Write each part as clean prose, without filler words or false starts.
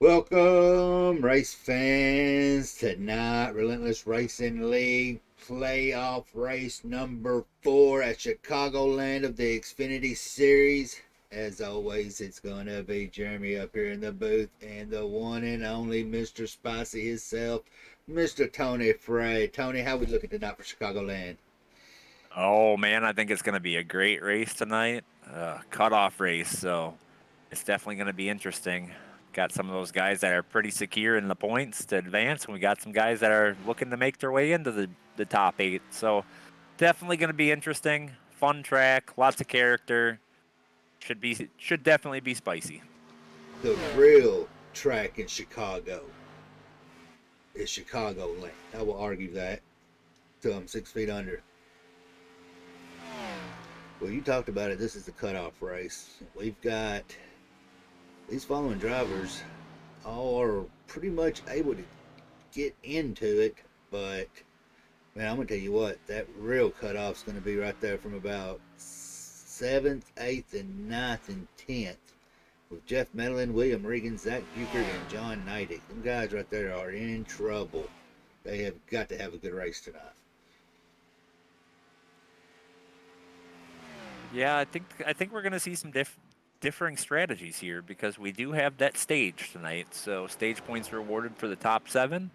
Welcome, race fans, to Tonight Relentless Racing League playoff race number 4 at Chicagoland of the Xfinity Series. As always, it's going to be Jeremy up here in the booth and the one and only Mr. Spicy himself, Mr. Tony Frey. Tony, how we looking tonight for Chicagoland? Oh man, I think it's going to be a great race tonight. Cutoff race, so it's definitely going to be interesting. Got some of those guys that are pretty secure in the points to advance, and we got some guys that are looking to make their way into the top 8. So definitely going to be interesting. Fun track, lots of character. Should definitely be spicy. The real track in Chicago is Chicagoland. I will argue that till I'm 6 feet under. Well, you talked about it. This is the cutoff race. We've got these following drivers all are pretty much able to get into it, but man, I'm gonna tell you what, that real cutoff's gonna be right there from about seventh, eighth, and ninth and 10th. With Jeff Medlin, William Regan, Zach Buchert, and John Neidig. Them guys right there are in trouble. They have got to have a good race tonight. Yeah, I think we're going to see some differing strategies here because we do have that stage tonight. So stage points rewarded for the top 7.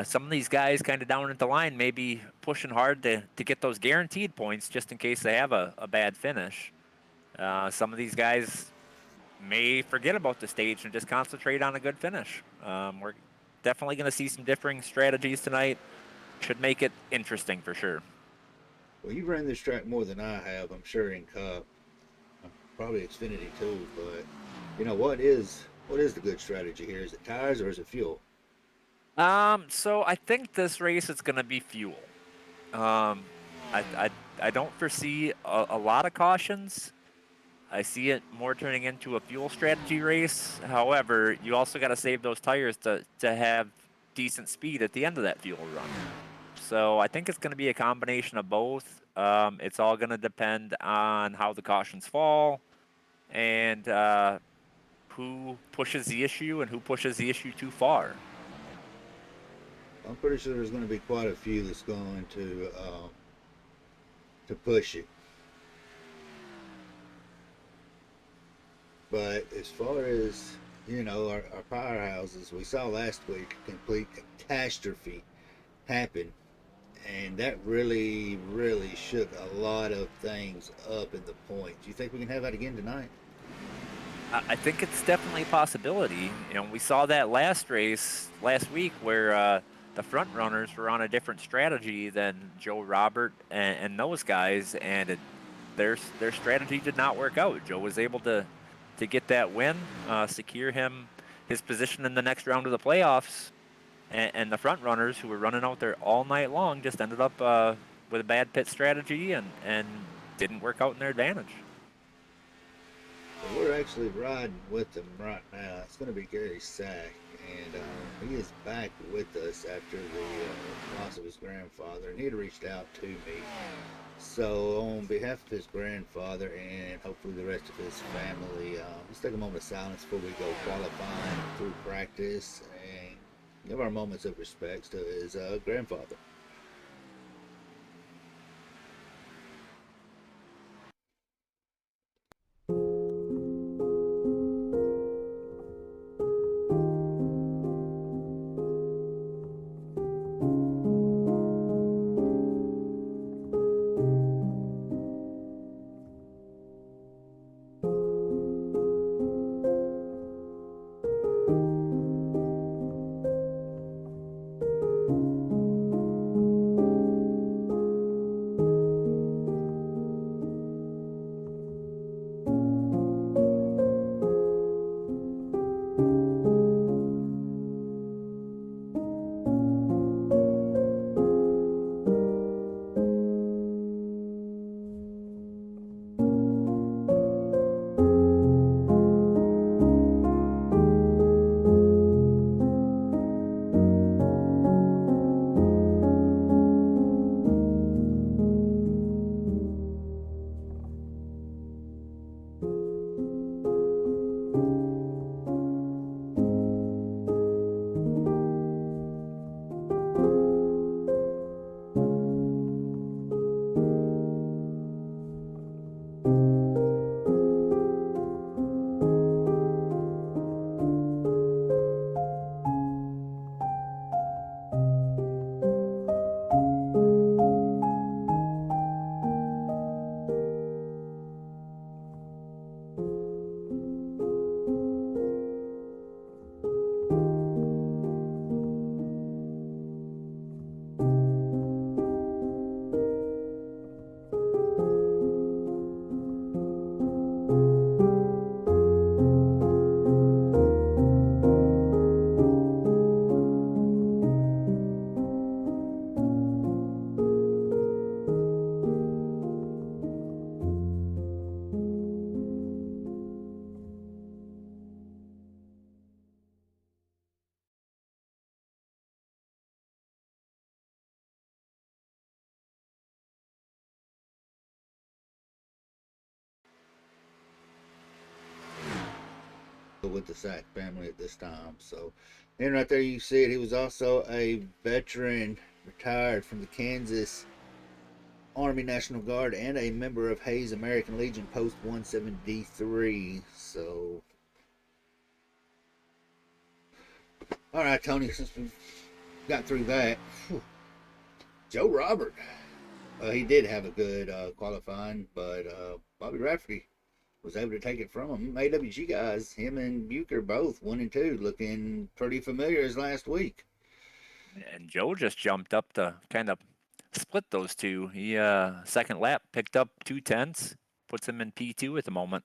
Some of these guys kind of down at the line may be pushing hard to get those guaranteed points just in case they have a bad finish. Some of these guys may forget about the stage and just concentrate on a good finish. We're definitely going to see some differing strategies tonight. Should make it interesting for sure. Well, you've ran this track more than I have, I'm sure, in Cup. Probably Xfinity too, but what is the good strategy here? Is it tires or is it fuel? So I think this race is going to be fuel. Um, I don't foresee a lot of cautions. I see it more turning into a fuel strategy race. However, you also got to save those tires to have decent speed at the end of that fuel run. So I think it's going to be a combination of both. It's all going to depend on how the cautions fall and who pushes the issue and who pushes the issue too far. I'm pretty sure there's going to be quite a few that's going to push it. But as far as our powerhouses, we saw last week a complete catastrophe happen, and that really, really shook a lot of things up in the points. Do you think we can have that again tonight? I think it's definitely a possibility. We saw that last race last week where the front runners were on a different strategy than Joe Robert and those guys, and their strategy did not work out. Joe was able to get that win, secure his position in the next round of the playoffs, and the front runners who were running out there all night long just ended up with a bad pit strategy and didn't work out in their advantage. Well, we're actually riding with them right now. It's going to be Gary Sack, and he is back with us after the loss of his grandfather, and he had reached out to me. So, on behalf of his grandfather and hopefully the rest of his family, let's take a moment of silence before we go qualifying through practice and give our moments of respect to his grandfather. uncle with the Sack family at this time. So, and right there you see it. He was also a veteran, retired from the Kansas Army National Guard, and a member of Hayes American Legion Post 173. So, all right, Tony, since we've got through that, whew, Joe Robert. He did have a good qualifying, but Bobby Rafferty was able to take it from him. AWG guys, him and Bucher both 1 and 2, looking pretty familiar as last week. And Joe just jumped up to kind of split those two. He second lap picked up 2/10, puts him in P2 at the moment.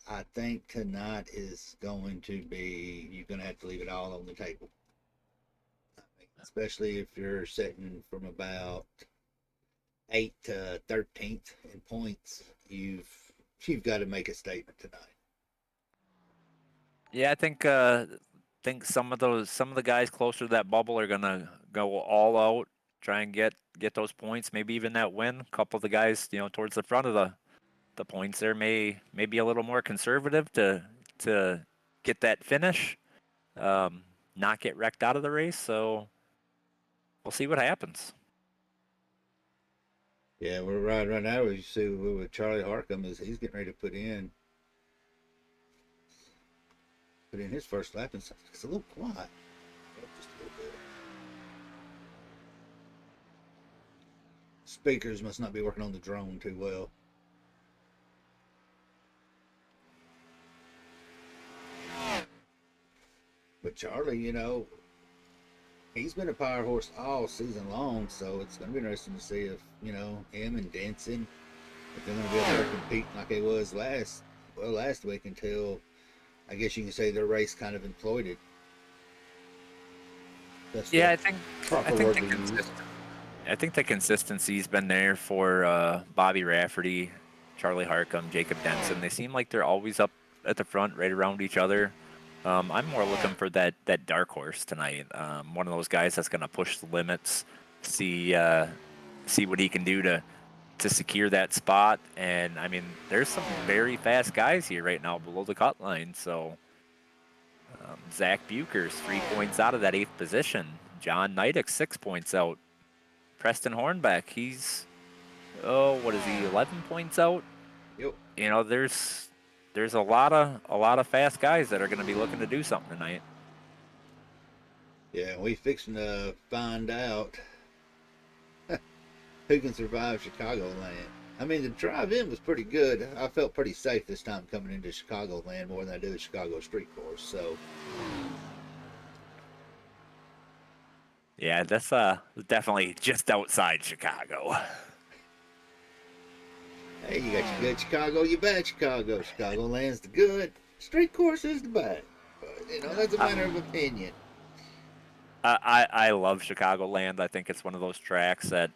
I think tonight is going to be, you're going to have to leave it all on the table. Especially if you're sitting from about 8th to 13th in points, you've got to make a statement tonight. Yeah, I think some of the guys closer to that bubble are gonna go all out, try and get those points, maybe even that win. A couple of the guys, towards the front of the points there may be a little more conservative to get that finish, not get wrecked out of the race. So we'll see what happens. Yeah, we're right now. We see with Charlie Harcum is he's getting ready to put in his first lap, and it's a little quiet. Just a little bit. Speakers must not be working on the drone too well. But Charlie, he's been a power horse all season long, so it's going to be interesting to see if, him and Denson, if they're going to be able to compete like they was last week until, I guess you can say their race kind of imploded. Yeah, I think the consistency's been there for Bobby Rafferty, Charlie Harcum, Jacob Denson. They seem like they're always up at the front, right around each other. I'm more looking for that dark horse tonight. One of those guys that's going to push the limits, see what he can do to secure that spot. And I mean, there's some very fast guys here right now below the cut line. So Zach Bucher's 3 points out of that 8th position. John Neidick 6 points out. Preston Hornbeck, he's 11 points out. Yep. There's a lot of fast guys that are going to be looking to do something tonight. Yeah, we fixing to find out who can survive Chicagoland. I mean, the drive-in was pretty good. I felt pretty safe this time coming into Chicagoland more than I do the Chicago Street Course. So, yeah, that's definitely just outside Chicago. Hey, you got your good Chicago, you bad Chicago. Chicagoland's the good, Street Course is the bad. But, that's a matter of opinion. I love Chicagoland. I think it's one of those tracks that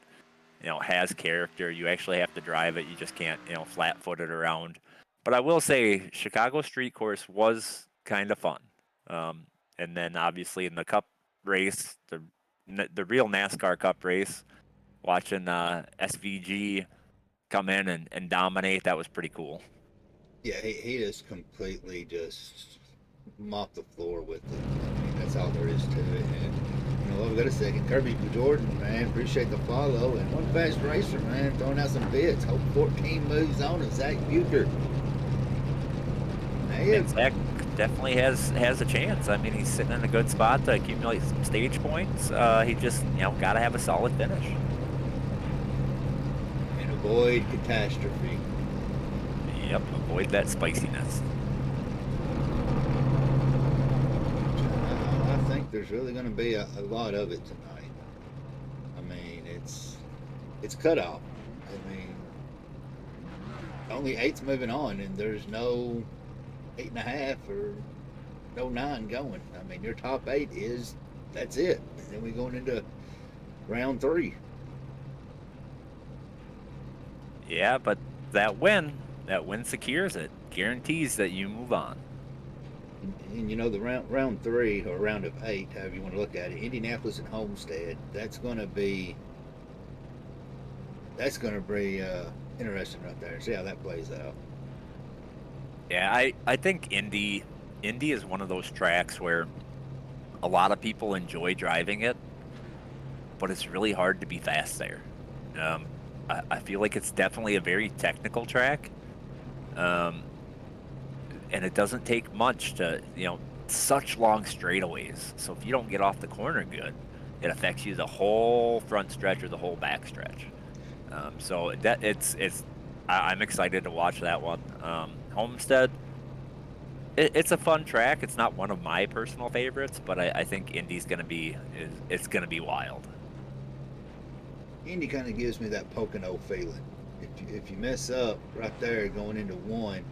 has character. You actually have to drive it. You just can't flat-foot it around. But I will say Chicago Street Course was kind of fun. And then obviously in the Cup race, the real NASCAR Cup race, watching SVG come in and dominate, that was pretty cool. Yeah, he just completely just mopped the floor with it. I mean, that's all there is to it. And we've got a second. Kirby Jordan, man, appreciate the follow. And one fast racer, man, throwing out some bits. Hope 14 moves on of Zach Bucher. And Zach definitely has a chance. I mean, he's sitting in a good spot to accumulate some stage points. He just got to have a solid finish and avoid catastrophe. Yep, avoid that spiciness. I think there's really going to be a lot of it tonight. I mean, it's cutoff. I mean, only 8's moving on, and there's no 8.5 or no 9 going. I mean, your top 8 that's it. And then we're going into round 3. Yeah, but that win secures it, guarantees that you move on. And the round 3 or round of 8, however you want to look at it, Indianapolis and Homestead. That's going to be interesting right there. See how that plays out. Yeah, I think Indy is one of those tracks where a lot of people enjoy driving it, but it's really hard to be fast there. Um, I feel like it's definitely a very technical track, um, and it doesn't take much to, such long straightaways. So if you don't get off the corner good, it affects you the whole front stretch or the whole back stretch. So that I'm excited to watch that one. Homestead, it's a fun track. It's not one of my personal favorites, but I think Indy's it's gonna be wild. Indy kind of gives me that Pocono feeling. If you mess up right there going into one,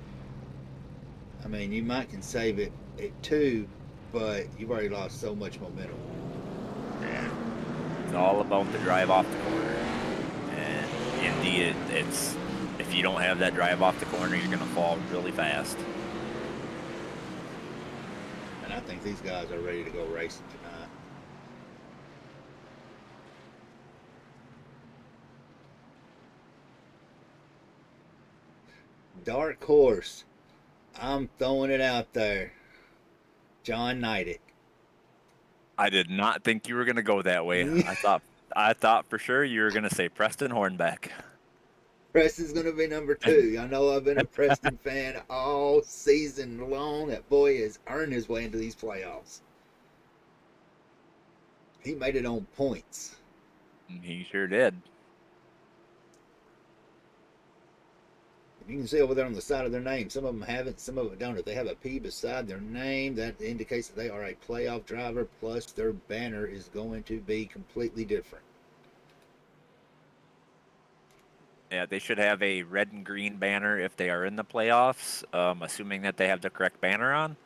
I mean, you might can save it at two, but you've already lost so much momentum. Yeah, it's all about the drive off the corner. And Indy, it's if you don't have that drive off the corner, you're gonna fall really fast. And I think these guys are ready to go racing tonight. Dark horse. I'm throwing it out there. John Knightick. I did not think you were gonna go that way. I thought for sure you were gonna say Preston Hornbeck. Preston's going to be number two. I know I've been a Preston fan all season long. That boy has earned his way into these playoffs. He made it on points. He sure did. You can see over there on the side of their name. Some of them haven't, some of them don't. If they have a P beside their name, that indicates that they are a playoff driver. Plus, their banner is going to be completely different. Yeah, they should have a red and green banner if they are in the playoffs, assuming that they have the correct banner on.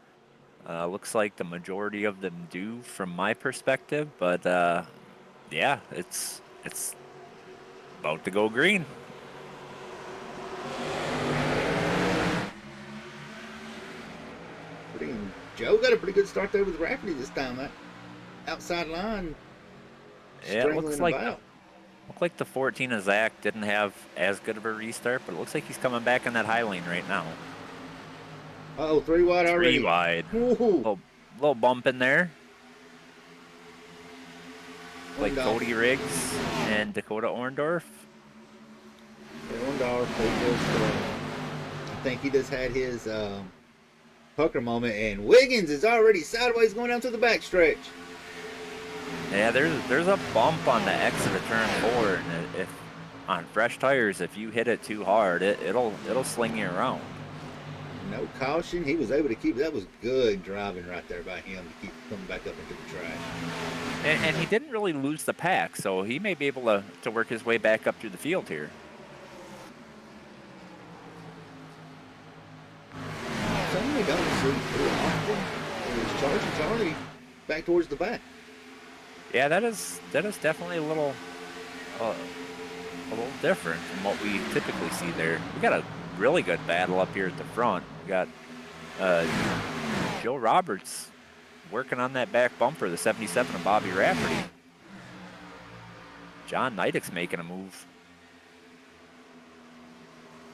Looks like the majority of them do from my perspective, but yeah, it's about to go green. Joe got a pretty good start there with Rafferty this time. That outside line Yeah, it strangling about. looked like the 14 of Zach didn't have as good of a restart, but it looks like he's coming back in that high lane right now. Oh, 3 wide already. 3 wide. Woo-hoo. Little bump in there. Like Orndorff. Cody Riggs and Dakota Orndorff. Orndorff, I think he just had his pucker moment, and Wiggins is already sideways going down to the backstretch. Yeah, there's a bump on the exit of turn 4, and if on fresh tires, if you hit it too hard, it'll sling you around. No caution. He was able to keep. That was good driving right there by him to keep coming back up into the track. And he didn't really lose the pack, so he may be able to work his way back up through the field here. Something we don't see too often is Charlie back towards the back. Yeah, that is definitely a little different from what we typically see there. We got a really good battle up here at the front. We got Joe Roberts working on that back bumper, the 77 of Bobby Rafferty. John Knightick's making a move.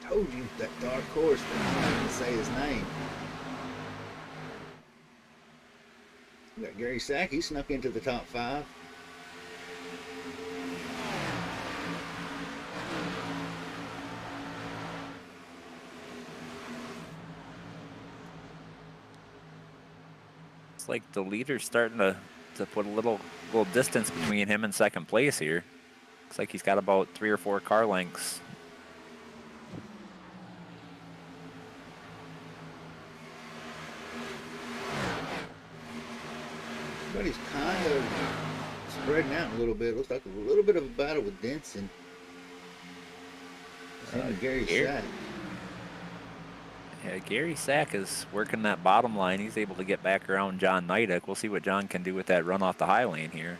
Told you that dark horse, but I'm not going to say his name. We got Gary Sack. He snuck into the top 5. It's like the leader's starting to put a little distance between him and second place here. Looks like he's got about 3 or 4 car lengths. Everybody's kind of spreading out a little bit. Looks like a little bit of a battle with Denson. And Gary Sack. Yeah, Gary Sack is working that bottom line. He's able to get back around John Knightick. We'll see what John can do with that run off the high lane here.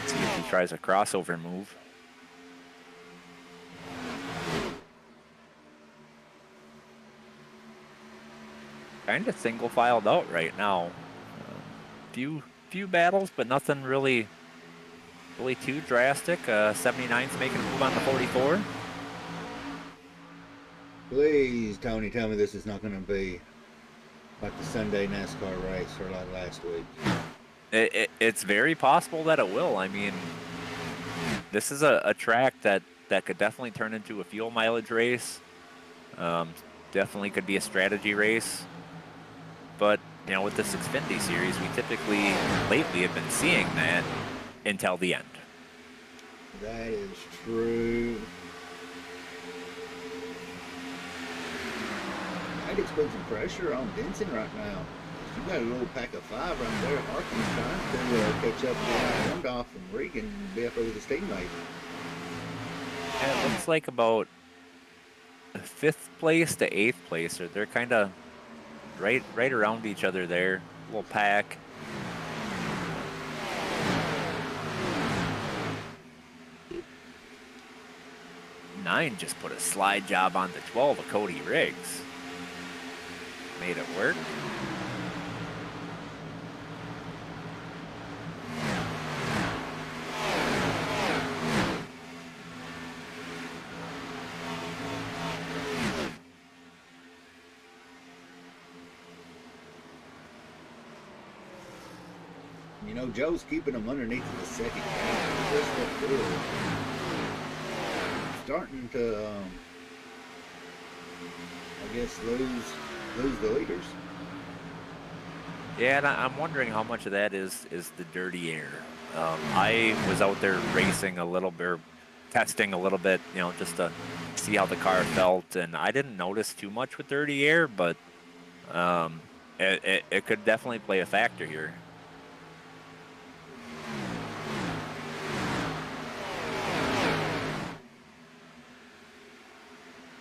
See if he tries a crossover move. Kind of single filed out right now. Few battles, but nothing really too drastic. 79's making a move on the 44. Please, Tony, tell me this is not going to be like the Sunday NASCAR race or like last week. It's very possible that it will. I mean, this is a track that could definitely turn into a fuel mileage race. Um, Definitely could be a strategy race. But, with this Xfinity series, we typically lately have been seeing that until the end. That is true. I'd expect some pressure on Benson right now. You got a little pack of 5 right there. Harkin's trying to catch up with Rundolph and Regan and be up over his teammate. And it looks like about 5th place to 8th place, or they're kind of right around each other there. Little pack. Nine just put a slide job on the 12 of Cody Riggs. Made it work. Joe's keeping him underneath the second half. Just look good. Starting to, I guess, lose the leaders. Yeah, and I'm wondering how much of that is the dirty air. I was out there racing a little bit, testing a little bit, just to see how the car felt, and I didn't notice too much with dirty air, but it could definitely play a factor here.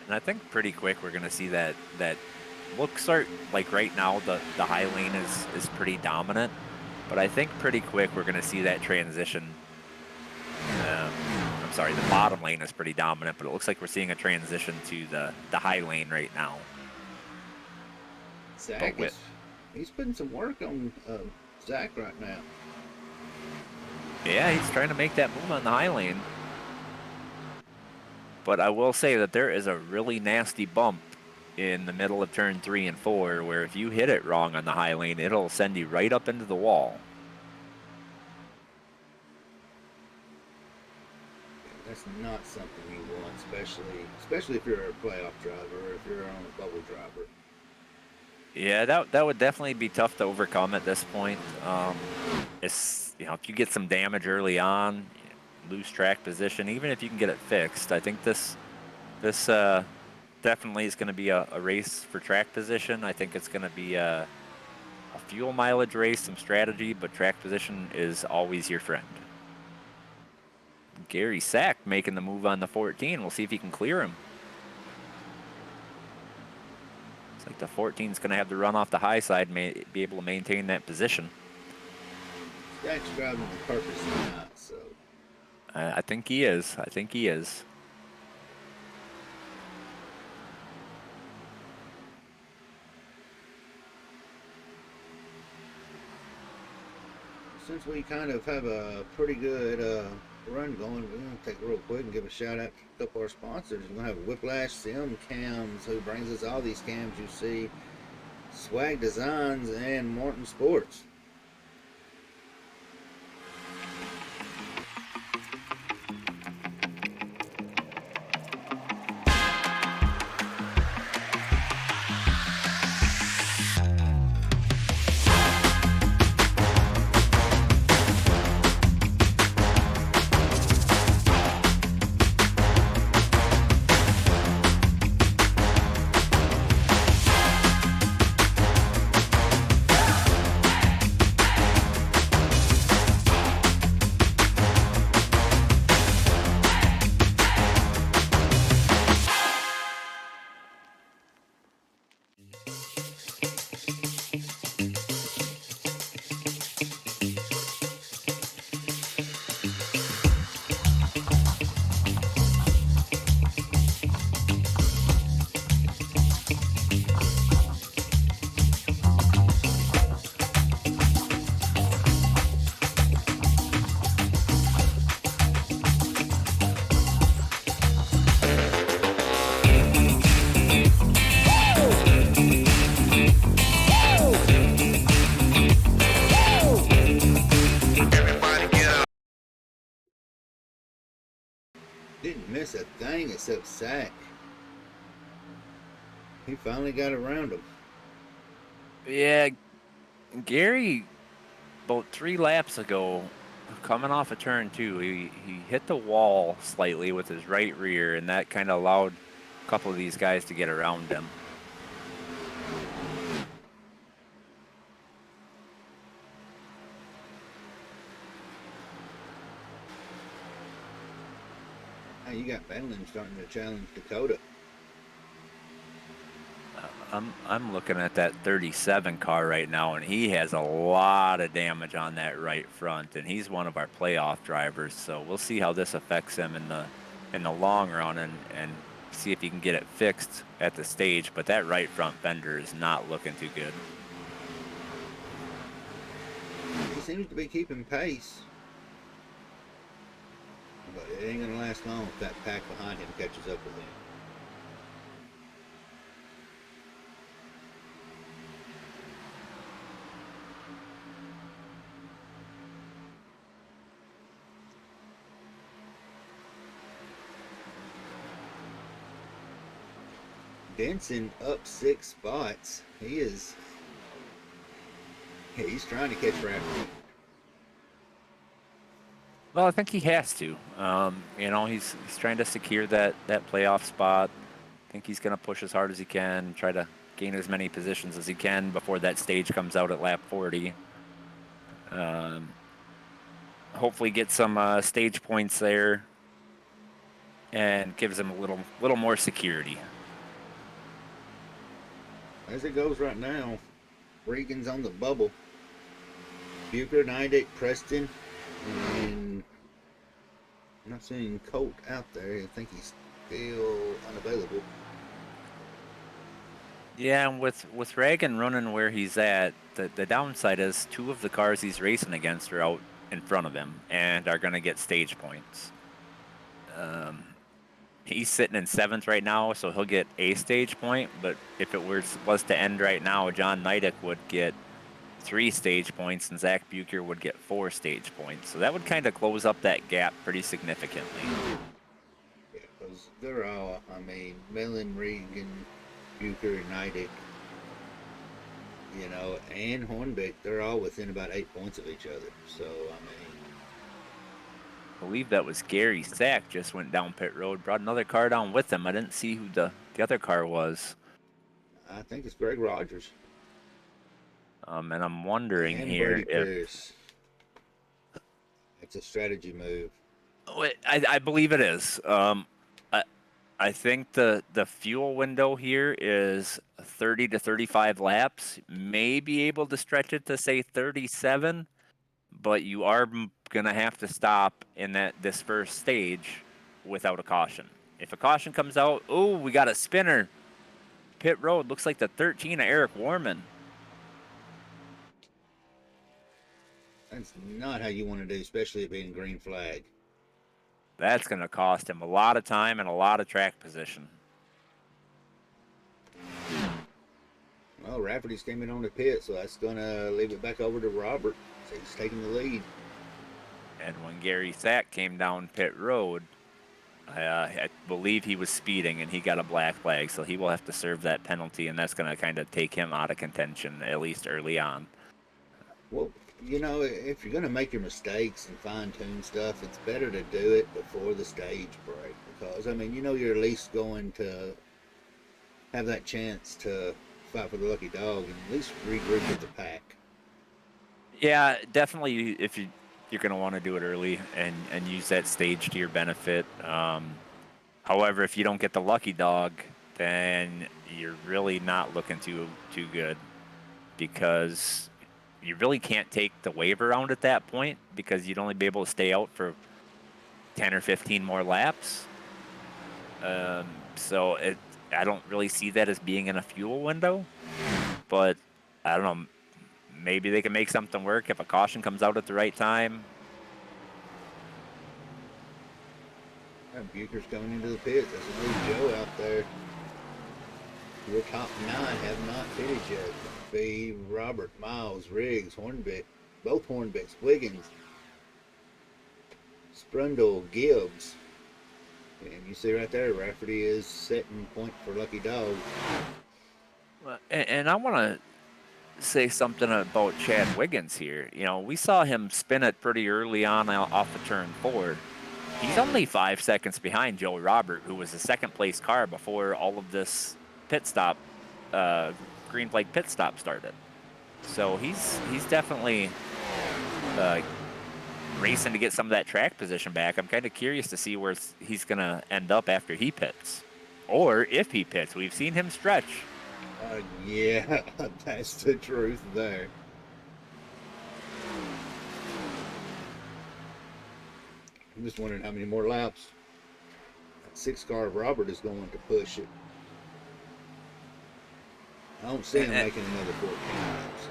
And I think pretty quick we're going to see that look start, like right now the high lane is pretty dominant, but I think pretty quick we're going to see that transition. I'm sorry, the bottom lane is pretty dominant, but it looks like we're seeing a transition to the high lane right now. Zach he's putting some work on Zach right now. Yeah, he's trying to make that move on the high lane. But I will say that there is a really nasty bump in the middle of turn 3 and 4, where if you hit it wrong on the high lane, it'll send you right up into the wall. That's not something you want, especially if you're a playoff driver or if you're on a bubble driver. Yeah, that would definitely be tough to overcome at this point. If you get some damage early on, lose track position, even if you can get it fixed, I think this definitely is going to be a race for track position. I think it's going to be a fuel mileage race, some strategy, but track position is always your friend. Gary Sack making the move on the 14. We'll see if he can clear him. It's like the 14 is going to have to run off the high side and be able to maintain that position. Sack's driving with purpose tonight, so. I think he is. Since we kind of have a pretty good run going, we're going to take it real quick and give a shout out to a couple of our sponsors. We're going to have Whiplash Sim Cams, who brings us all these cams you see, Swag Designs, and Martin Sports. miss a thing except sack. He finally got around him. Yeah, Gary, about 3 laps ago, coming off a turn two, he hit the wall slightly with his right rear, and that kind of allowed a couple of these guys to get around him. Hey, you got Benlin starting to challenge Dakota. I'm looking at that 37 car right now, and he has a lot of damage on that right front, and he's one of our playoff drivers. So we'll see how this affects him in the long run, and see if he can get it fixed at the stage. But that right front fender is not looking too good. He seems to be keeping pace. But it ain't gonna last long if that pack behind him catches up with him. Denson up 6 spots. He's trying to catch Rafferty. Well, I think he has to. He's trying to secure that playoff spot. I think he's going to push as hard as he can, try to gain as many positions as he can before that stage comes out at lap 40. Hopefully, get some stage points there, and gives him a little more security. As it goes right now, Regan's on the bubble. Bucher, Nidek, Preston, and I'm not seeing Colt out there. I think he's still unavailable. Yeah, and with Reagan running where he's at, the downside is 2 of the cars he's racing against are out in front of him and are going to get stage points. He's sitting in 7th right now, so he'll get a stage point. But if it was to end right now, John Nidek would get 3 stage points, and Zach Bucher would get 4 stage points. So that would kind of close up that gap pretty significantly. Yeah, because they're all, Mellon, Regan, Bucher, Nidek, and Hornbeck, they're all within about 8 points of each other. So, I believe that was Gary Sack just went down pit road, brought another car down with him. I didn't see who the other car was. I think it's Greg Rogers. And I'm wondering and here Brady Pierce. It's a strategy move. I believe it is. I think the fuel window here is 30 to 35 laps. May be able to stretch it to say 37, but you are going to have to stop in this first stage without a caution. If a caution comes out, oh, we got a spinner. Pit road looks like the 13 of Eric Warman. That's not how you want to do, especially it being green flag. That's going to cost him a lot of time and a lot of track position. Well, Rafferty's came in on the pit, so that's going to leave it back over to Robert. So he's taking the lead. And when Gary Sack came down pit road, I believe he was speeding and he got a black flag, so he will have to serve that penalty, and that's going to kind of take him out of contention, at least early on. Well, if you're going to make your mistakes and fine-tune stuff, it's better to do it before the stage break because, you're at least going to have that chance to fight for the lucky dog and at least regroup with the pack. Yeah, definitely if you're going to want to do it early and use that stage to your benefit. However, if you don't get the lucky dog, then you're really not looking too good because you really can't take the wave around at that point because you'd only be able to stay out for 10 or 15 more laps. So I don't really see that as being in a fuel window, but I don't know. Maybe they can make something work if a caution comes out at the right time. Bucher's coming into the pits. That's a new Joe out there. Your top 9 have not pitted yet. Be Robert, Miles, Riggs, Hornbeck, both Hornbecks, Wiggins, Sprundle, Gibbs, And you see right there, Rafferty is setting point for Lucky Dog. And I want to say something about Chad Wiggins here. You know, we saw him spin it pretty early on off of turn 4. He's only 5 seconds behind Joey Robert, who was the second place car before all of this pit stop, green flag pit stop started. So he's definitely racing to get some of that track position back. I'm kind of curious to see where he's going to end up after he pits, or if he pits. We've seen him stretch. Yeah, that's the truth there. I'm just wondering how many more laps that 6 car of Robert is going to push it. I don't see him making another 14 laps.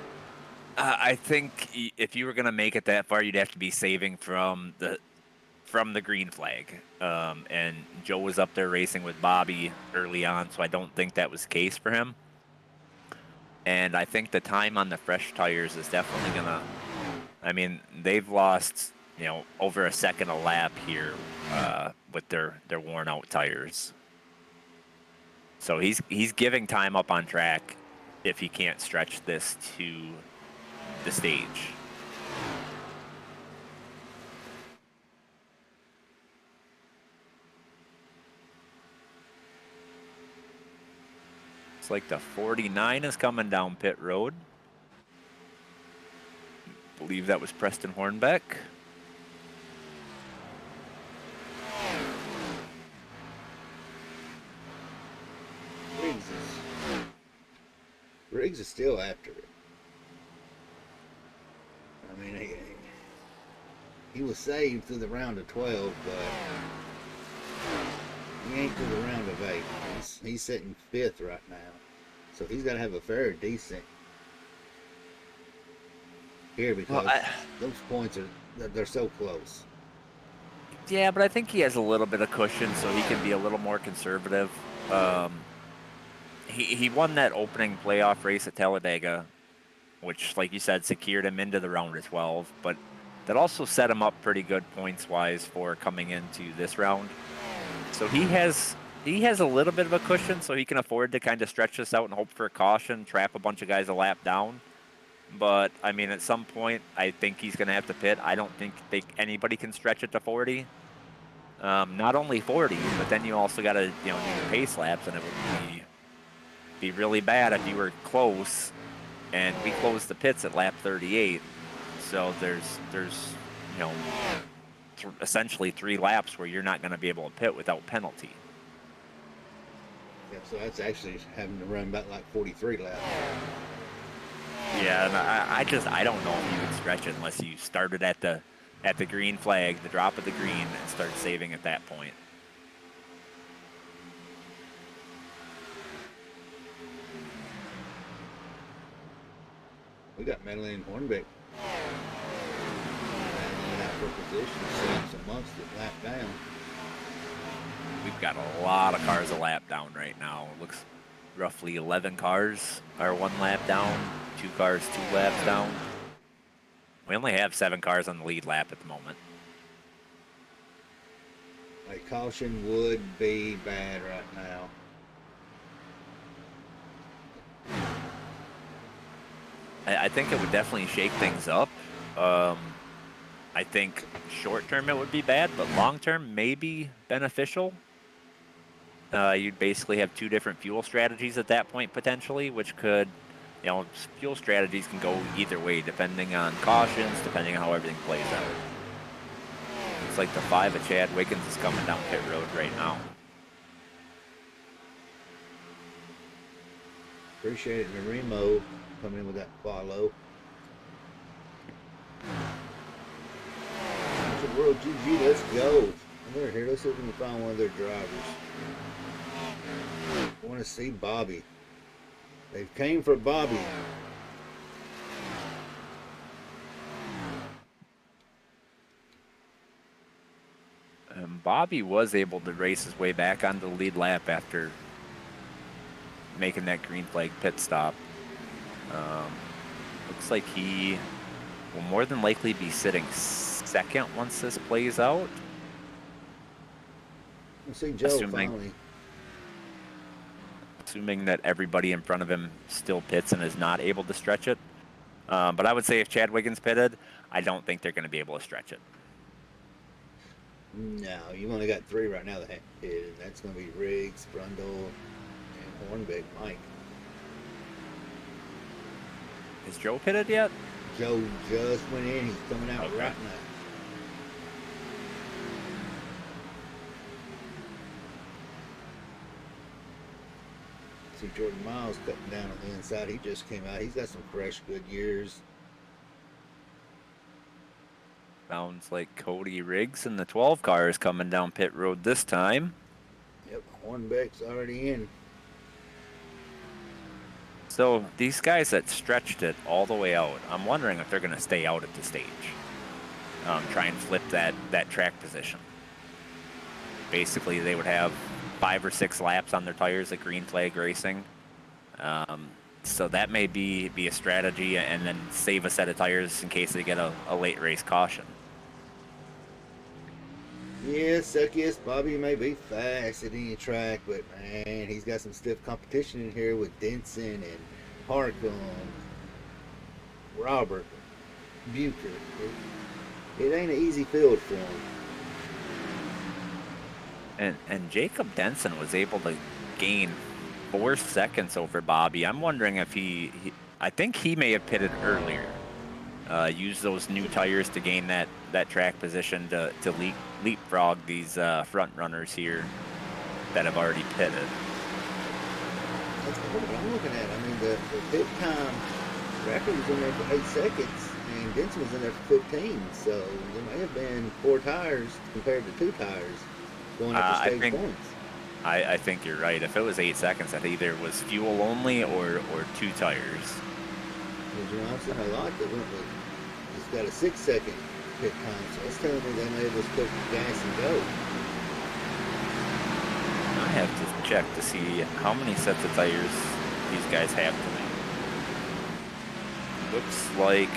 I think if you were going to make it that far, you'd have to be saving from the green flag. And Joe was up there racing with Bobby early on, so I don't think that was the case for him. And I think the time on the fresh tires is definitely going to, I mean, they've lost, over a second a lap here with their worn out tires. So he's giving time up on track if he can't stretch this to the stage. It's like the 49 is coming down pit road. I believe that was Preston Hornbeck. Riggs is still after it. I mean, he was saved through the round of 12, but he ain't through the round of 8. He's sitting 5th right now. So he's got to have a fair decent here because those points they're so close. Yeah, but I think he has a little bit of cushion, so he can be a little more conservative. He won that opening playoff race at Talladega, which, like you said, secured him into the round of 12, but that also set him up pretty good points-wise for coming into this round. So he has a little bit of a cushion, so he can afford to kind of stretch this out and hope for a caution, trap a bunch of guys a lap down. But, I mean, at some point, I think he's going to have to pit. I don't think anybody can stretch it to 40. Not only 40, but then you also got to, do your pace laps, and it would be really bad if you were close, and we closed the pits at lap 38. So there's essentially 3 laps where you're not going to be able to pit without penalty. Yeah, so that's actually having to run about like 43 laps. Yeah, and I don't know if you can stretch it unless you started at the green flag, the drop of the green, and start saving at that point. We got Madeline Hornbeck out for position, so amongst it, lap down. We've got a lot of cars a lap down right now. It looks roughly 11 cars are 1 lap down, 2 cars 2 laps down. We only have 7 cars on the lead lap at the moment. A caution would be bad right now. I think it would definitely shake things up. I think short term it would be bad, but long term maybe beneficial. You'd basically have 2 different fuel strategies at that point potentially, which could, fuel strategies can go either way depending on cautions, depending on how everything plays out. It's like the 5 of Chad Wiggins is coming down pit road right now. Appreciate it, Narimo coming in with that follow. World GG, let's go. Over here, let's see if we can find one of their drivers. I want to see Bobby. They came for Bobby. Bobby was able to race his way back onto the lead lap after making that green flag pit stop. Looks like he will more than likely be sitting second once this plays out. We'll see Joe assuming finally. assuming that everybody in front of him still pits and is not able to stretch it. But I would say if Chad Wiggins pitted, I don't think they're going to be able to stretch it. No, you've only got three right now that have hit, and that's going to be Riggs, Brundle, and Hornbeck Mike. Is Joe pitted yet? Joe just went in. He's coming out Okay. right now. See Jordan Miles cutting down on the inside. He just came out. He's got some fresh, good years. Sounds like Cody Riggs and the 12 car is coming down pit road this time. Yep, Hornbeck's already in. So these guys that stretched it all the way out, I'm wondering if they're going to stay out at the stage. Try and flip that track position. Basically, they would have 5 or 6 laps on their tires at green flag racing. So that may be a strategy, and then save a set of tires in case they get a late race caution. Yeah, Suckiest Bobby may be fast at any track, but man, he's got some stiff competition in here with Denson and Harcum, Robert, Bucher. It ain't an easy field for him. And Jacob Denson was able to gain 4 seconds over Bobby. I'm wondering if I think he may have pitted earlier. Use those new tires to gain that track position to leapfrog these front runners here that have already pitted. That's what I'm looking at. I mean, the pit time record was in there for 8 seconds, and Denson was in there for 15. So there may have been 4 tires compared to 2 tires going up the stage points. I think you're right. If it was 8 seconds, that either was fuel only or 2 tires. Because, I've seen a lot that went with just got a 6-second pit time. So that's telling me they may have just put gas and go. I have to check to see how many sets of tires these guys have tonight. Looks like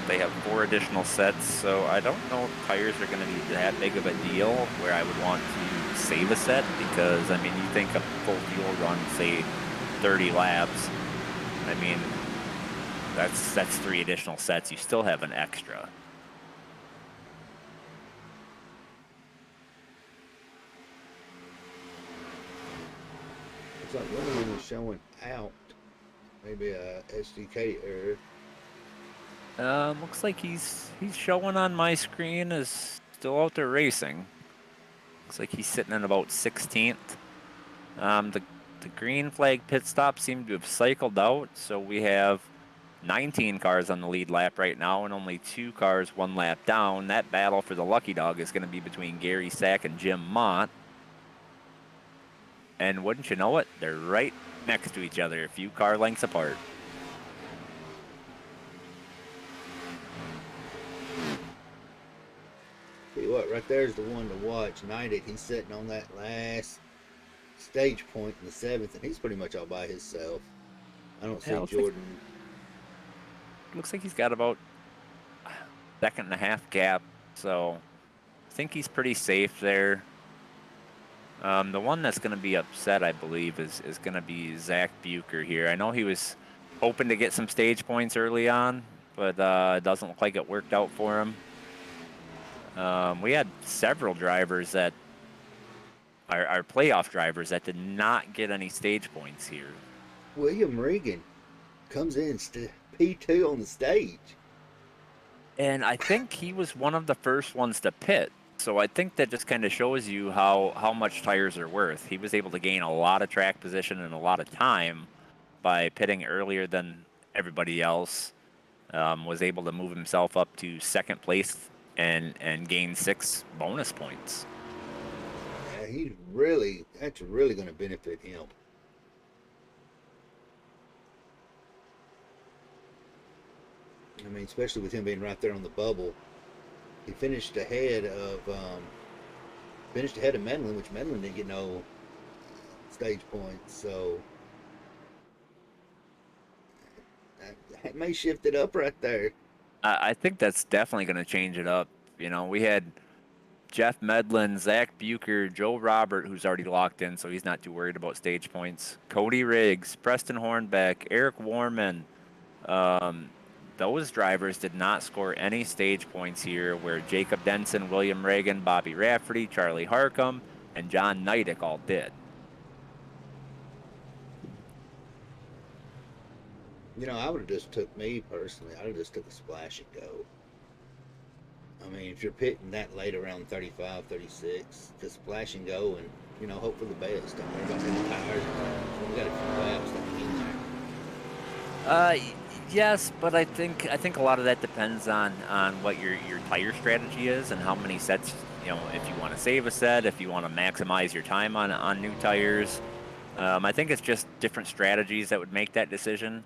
they have 4 additional sets, so I don't know if tires are going to be that big of a deal where I would want to save a set, because, I mean, you think a full fuel run, say 30 laps, I mean, that's 3 additional sets. You still have an extra. Looks like one of them is showing out. Maybe a SDK error. Looks like he's showing on my screen as still out there racing. Looks like he's sitting at about 16th. The green flag pit stop seemed to have cycled out, so we have 19 cars on the lead lap right now, and only 2 cars 1 lap down. That battle for the lucky dog is going to be between Gary Sack and Jim Mott. And wouldn't you know it, they're right next to each other, a few car lengths apart. Tell you what, right there's the one to watch. Knighted, he's sitting on that last stage point in the 7th, and he's pretty much all by himself. I don't see Jordan. Looks like he's got about a 1.5 gap, so I think he's pretty safe there. The one that's going to be upset, I believe, is going to be Zach Bucher here. I know he was hoping to get some stage points early on, but it doesn't look like it worked out for him. We had several drivers that are playoff drivers that did not get any stage points here. William Regan comes in P2 on the stage. And I think he was one of the first ones to pit. So I think that just kind of shows you how much tires are worth. He was able to gain a lot of track position and a lot of time by pitting earlier than everybody else. Was able to move himself up to 2nd place and gain 6 bonus points. Yeah, that's really going to benefit him. I mean, especially with him being right there on the bubble. He finished ahead of Medlin, which Medlin didn't get no stage points. So that may shift it up right there. I think that's definitely going to change it up. You know, we had Jeff Medlin, Zach Bucher, Joe Robert, who's already locked in, so he's not too worried about stage points. Cody Riggs, Preston Hornbeck, Eric Warman. Um, those drivers did not score any stage points here, where Jacob Denson, William Reagan, Bobby Rafferty, Charlie Harcum, and John Neidick all did. I would have just took me personally. I would have just took a splash and go. I mean, if you're pitting that late around 35, 36, just splash and go and, hope for the best. Don't worry about getting tires. We got a few laps to be in there. Yes, but I think a lot of that depends on what your tire strategy is and how many sets. If you want to save a set, if you want to maximize your time on new tires. I think it's just different strategies that would make that decision.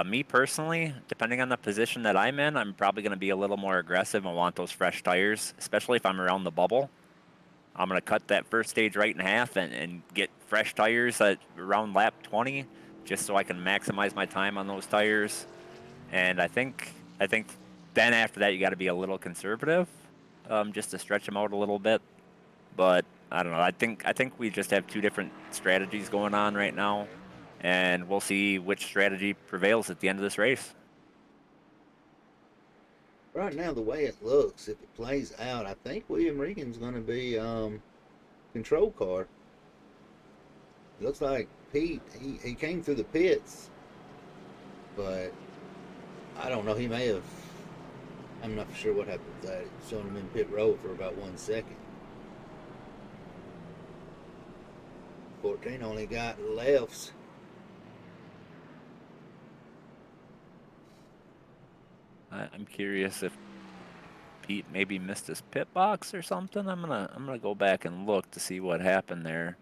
Me personally, depending on the position that I'm in, I'm probably going to be a little more aggressive and want those fresh tires, especially if I'm around the bubble. I'm going to cut that first stage right in half and get fresh tires at around lap 20, just so I can maximize my time on those tires. And I think then after that you got to be a little conservative, just to stretch them out a little bit. But I don't know. I think we just have two different strategies going on right now, and we'll see which strategy prevails at the end of this race. Right now, the way it looks, if it plays out, I think William Regan's going to be control car. It looks like Pete, he came through the pits, but I don't know. He may have. I'm not sure what happened with that. It's showing him in pit road for about 1 second. 14 only got lefts. I'm curious if Pete maybe missed his pit box or something. I'm gonna go back and look to see what happened there.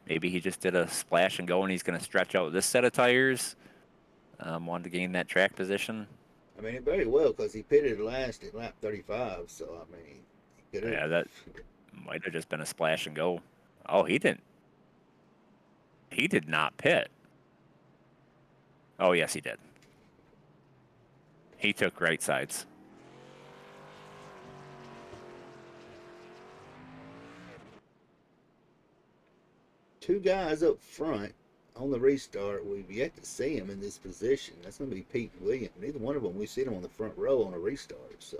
Maybe he just did a splash and go, and he's gonna stretch out this set of tires. Wanted to gain that track position. I mean, it very well because he pitted last at lap 35. So I mean, he could have. Yeah, that might have just been a splash and go. Oh, he didn't. He did not pit. Oh, yes, he did. He took right sides. Two guys up front on the restart. We've yet to see him in this position. That's going to be Pete and William. Neither one of them we've seen them on the front row on a restart. So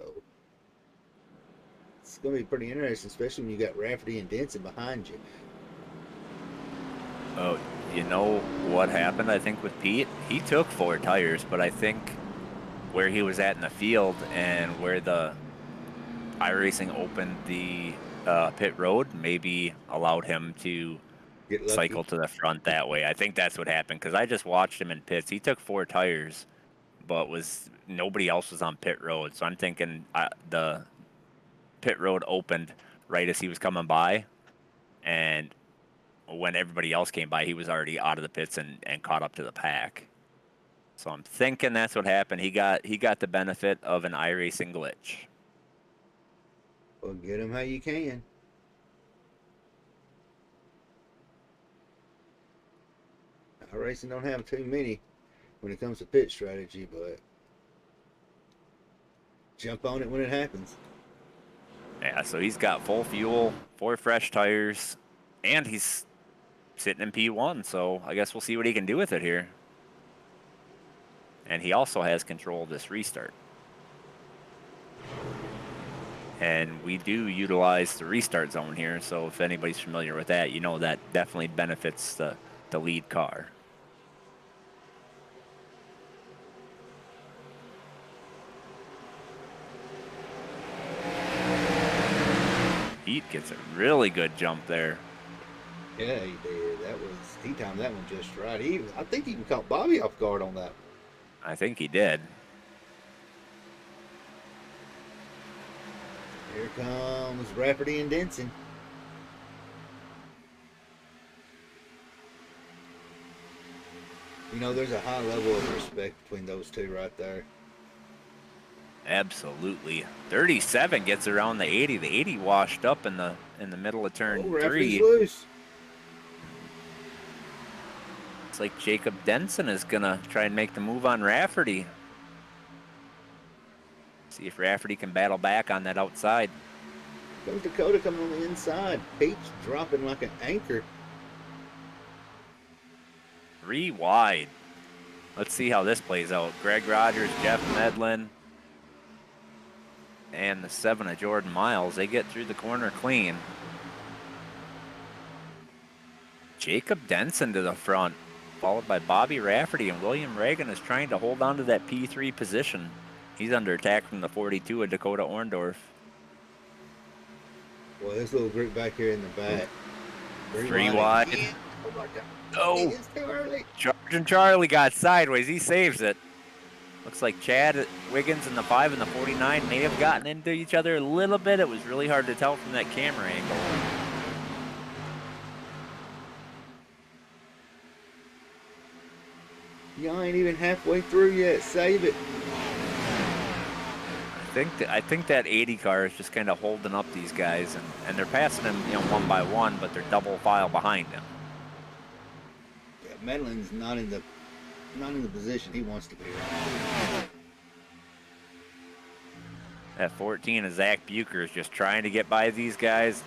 it's going to be pretty interesting, especially when you got Rafferty and Denson behind you. Oh, you know what happened, I think, with Pete? He took 4 tires, but I think where he was at in the field and where the iRacing opened the pit road maybe allowed him to cycle to the front that way. I think that's what happened, because I just watched him in pits. He took 4 tires, but nobody else was on pit road. So I'm thinking the pit road opened right as he was coming by, and when everybody else came by, he was already out of the pits and caught up to the pack. So I'm thinking that's what happened. He got the benefit of an iRacing glitch. Well, get him how you can. iRacing don't have too many when it comes to pit strategy, but jump on it when it happens. Yeah, so he's got full fuel, 4 fresh tires, and he's sitting in P1, so I guess we'll see what he can do with it here. And he also has control of this restart. And we do utilize the restart zone here, so if anybody's familiar with that, you know that definitely benefits the lead car. Pete gets a really good jump there. Yeah, he did. He timed that one just right. I think he even caught Bobby off guard on that one. I think he did. Here comes Rafferty and Denson. There's a high level of respect between those two right there. Absolutely. 37 gets around the 80. The 80 washed up in the middle of turn 3. Rafferty's loose. It's like Jacob Denson is gonna try and make the move on Rafferty. See if Rafferty can battle back on that outside. Comes Dakota coming on the inside. Pete's dropping like an anchor. 3 wide. Let's see how this plays out. Greg Rogers, Jeff Medlin, and the 7 of Jordan Miles. They get through the corner clean. Jacob Denson to the front, followed by Bobby Rafferty, and William Reagan is trying to hold on to that P3 position. He's under attack from the 42 of Dakota Orndorff. Well, this little group back here in the back. 3 wide. Again. Oh my God. Oh, It is too early. Charging Charlie got sideways. He saves it. Looks like Chad Wiggins and the 5 and the 49 may have gotten into each other a little bit. It was really hard to tell from that camera angle. Y'all ain't even halfway through yet. Save it. I think that 80 car is just kind of holding up these guys, and they're passing them, one by one, but they're double file behind him. Yeah, Medlin's not in the position he wants to be right. At 14 is Zach Bucher is just trying to get by these guys,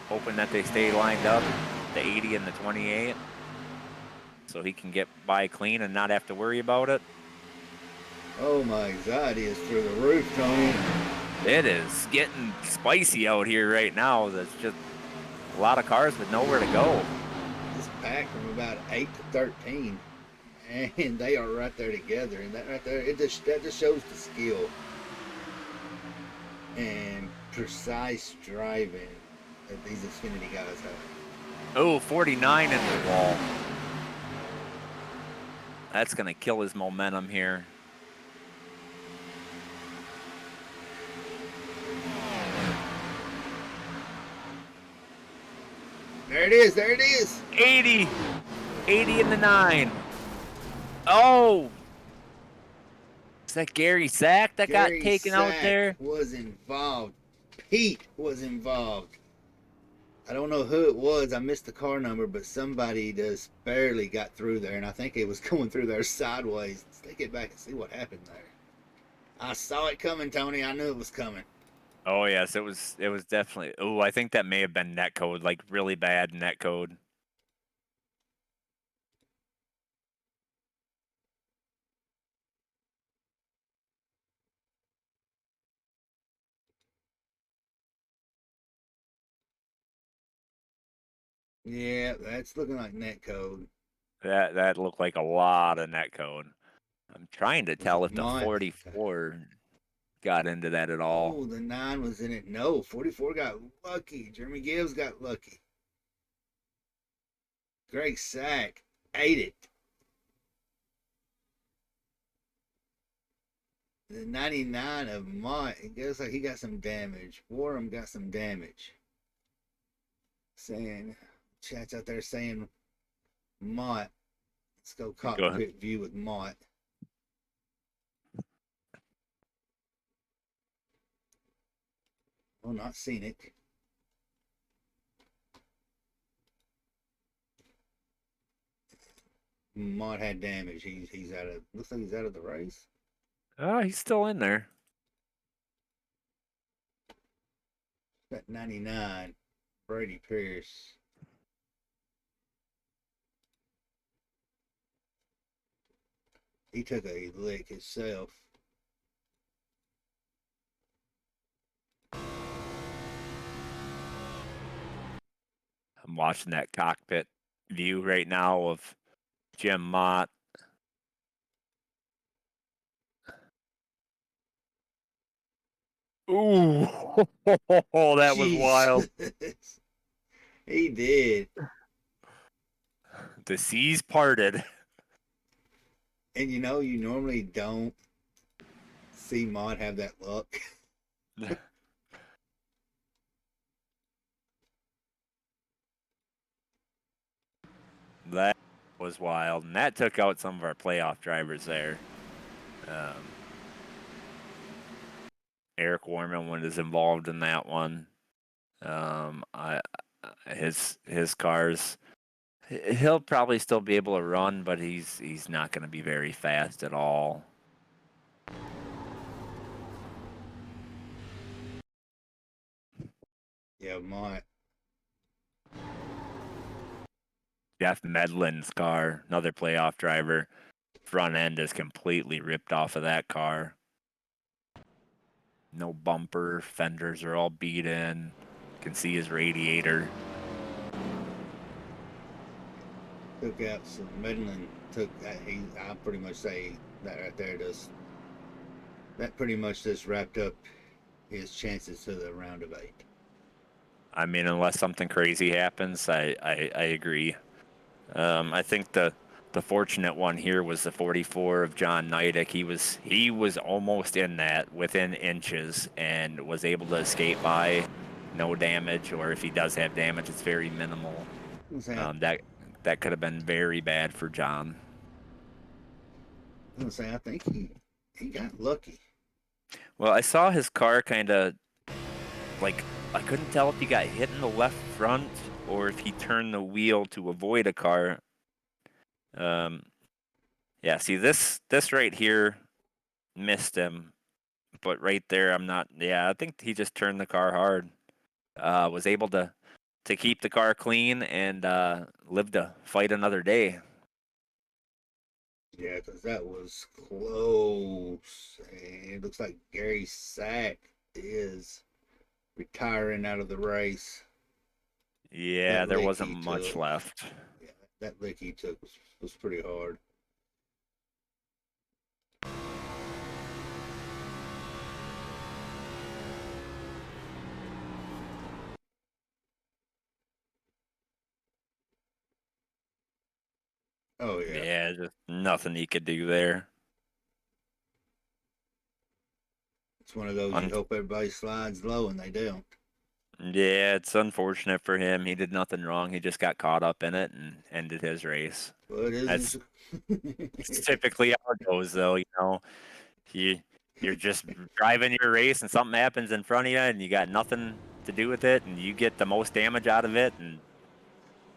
hoping that they stay lined up, the 80 and the 28, so he can get by clean and not have to worry about it. Oh, my anxiety is through the roof, Tony. It is getting spicy out here right now. There's just a lot of cars with nowhere to go. This pack from about 8 to 13, and they are right there together. And that right there, that just shows the skill and precise driving that these Xfinity guys have. Oh, 49 in the wall. That's going to kill his momentum here. There it is. There it is. 80 in the 9. Oh, is that Gary Sack that got taken out there? Was involved. Pete was involved. I don't know who it was. I missed the car number, but somebody just barely got through there, and I think it was going through there sideways. Let's take it back and see what happened there. I saw it coming, Tony. I knew it was coming. Oh yes, it was definitely. Oh, I think that may have been net code, like really bad net code. Yeah, that's looking like net code. That looked like a lot of net code. I'm trying to tell if the Mont? 44 got into that at all. Oh, the 9 was in it. No, 44 got lucky. Jeremy Gibbs got lucky. Greg Sack ate it. The 99 of Mont, it looks like he got some damage. Warham got some damage. Saying, chat's out there saying Mott. Let's go cockpit view with Mott. Oh, not scenic. Mott had damage. He's out of. Looks like he's out of the race. Oh, he's still in there. That 99, Brady Pierce. He took a lick himself. I'm watching that cockpit view right now of Jim Mott. Ooh, that was wild. He did. The seas parted. And you normally don't see Mott have that luck. That was wild, and that took out some of our playoff drivers there. Eric Warman was involved in that one. His cars, he'll probably still be able to run, but he's not going to be very fast at all. Yeah, might. Jeff Medlin's car, another playoff driver. Front end is completely ripped off of that car. No bumper, fenders are all beat in. Can see his radiator. Took out some Midland. I pretty much say that right there does. That pretty much just wrapped up his chances to the round of 8. I mean, unless something crazy happens, I agree. I think the fortunate one here was the 44 of John Nidek. He was almost in that within inches and was able to escape by no damage, or if he does have damage, it's very minimal. That could have been very bad for John. I think he got lucky. Well, I saw his car kind of like I couldn't tell if he got hit in the left front or if he turned the wheel to avoid a car. Yeah, see this right here missed him, but right there I'm not. Yeah, I think he just turned the car hard. Was able to keep the car clean and live to fight another day. Yeah, because that was close. And it looks like Gary Sack is retiring out of the race. Yeah, That there lick wasn't he much took, left. yeah, that lick he took was pretty hard. Oh yeah, Yeah, just nothing he could do there. it's one of those you Un- hope everybody slides low and they don't. yeah, it's unfortunate for him. He did nothing wrong. He just got caught up in it and ended his race. Well, it That's isn't. typically how it goes, though. You you're just driving your race and something happens in front of you and you got nothing to do with it and you get the most damage out of it and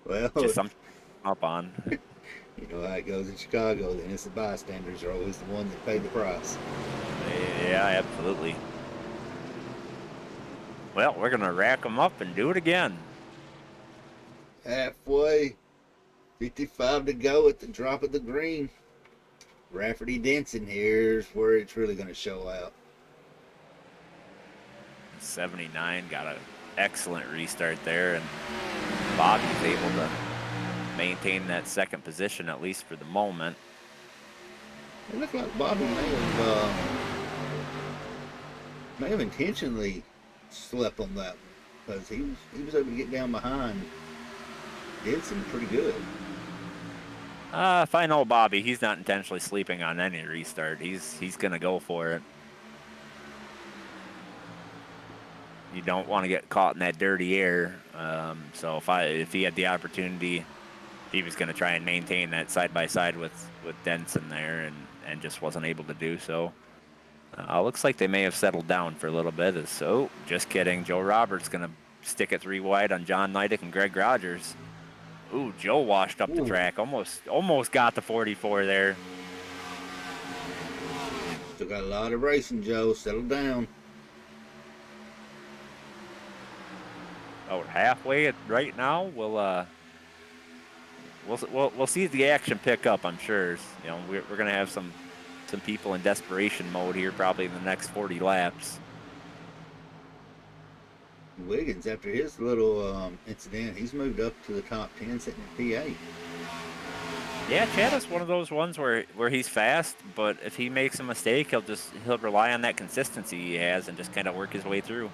Well, just something up on. you know how it goes in Chicago. The innocent bystanders are always the ones that pay the price. Yeah, absolutely. Well, we're gonna rack them up and do it again. Halfway, 55 to go at the drop of the green. Rafferty Denson, here's where it's really going to show out. 79 got an excellent restart there, and Bobby's able to maintain that second position at least for the moment. It looked like Bobby may have intentionally slept on that one because he was able to get down behind Denson pretty good. If I know Bobby, he's not intentionally sleeping on any restart. He's gonna go for it. You don't want to get caught in that dirty air. So if he had the opportunity, he was going to try and maintain that side by side with Denson there, and just wasn't able to do so. Looks like they may have settled down for a little bit. So just kidding. Joe Roberts going to stick it 3 wide on John Nidek and Greg Rogers. Ooh, Joe washed up the Ooh. track. Almost got the 44 there. Still got a lot of racing, Joe. Settle down. Oh, we're halfway right now. We'll see the action pick up. I'm sure. You know, we're gonna have some people in desperation mode here probably in the next 40 laps. Wiggins, after his little incident, he's moved up to the top 10, sitting in P8. Yeah, Chad is one of those ones where he's fast, but if he makes a mistake, he'll rely on that consistency he has and just kind of work his way through.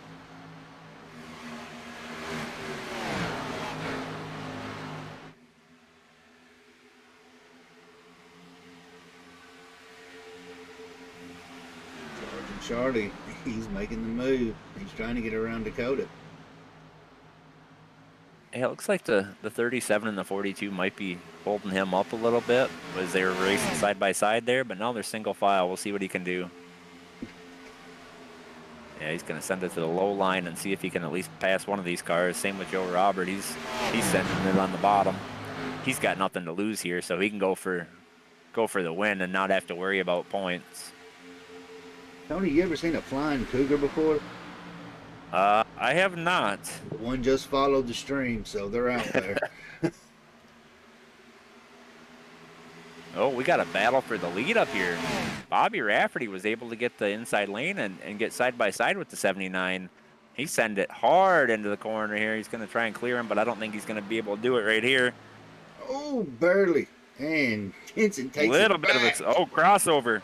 Sergeant Charlie, he's making the move. He's trying to get around Dakota. Yeah, it looks like the 37 and the 42 might be holding him up a little bit as they were racing side by side there, but now they're single file. We'll see what he can do. Yeah, he's going to send it to the low line and see if he can at least pass one of these cars. Same with Joe Robert. He's sending it on the bottom. He's got nothing to lose here, so he can go for the win and not have to worry about points. Tony, you ever seen a flying cougar before? I have not. One just followed the stream, so they're out there. Oh, we got a battle for the lead up here. Bobby Rafferty was able to get the inside lane and get side by side with the 79. He sent it hard into the corner here. He's going to try and clear him, but I don't think he's going to be able to do it right here. Oh, barely. And Henson takes Little it bit of back. a crossover.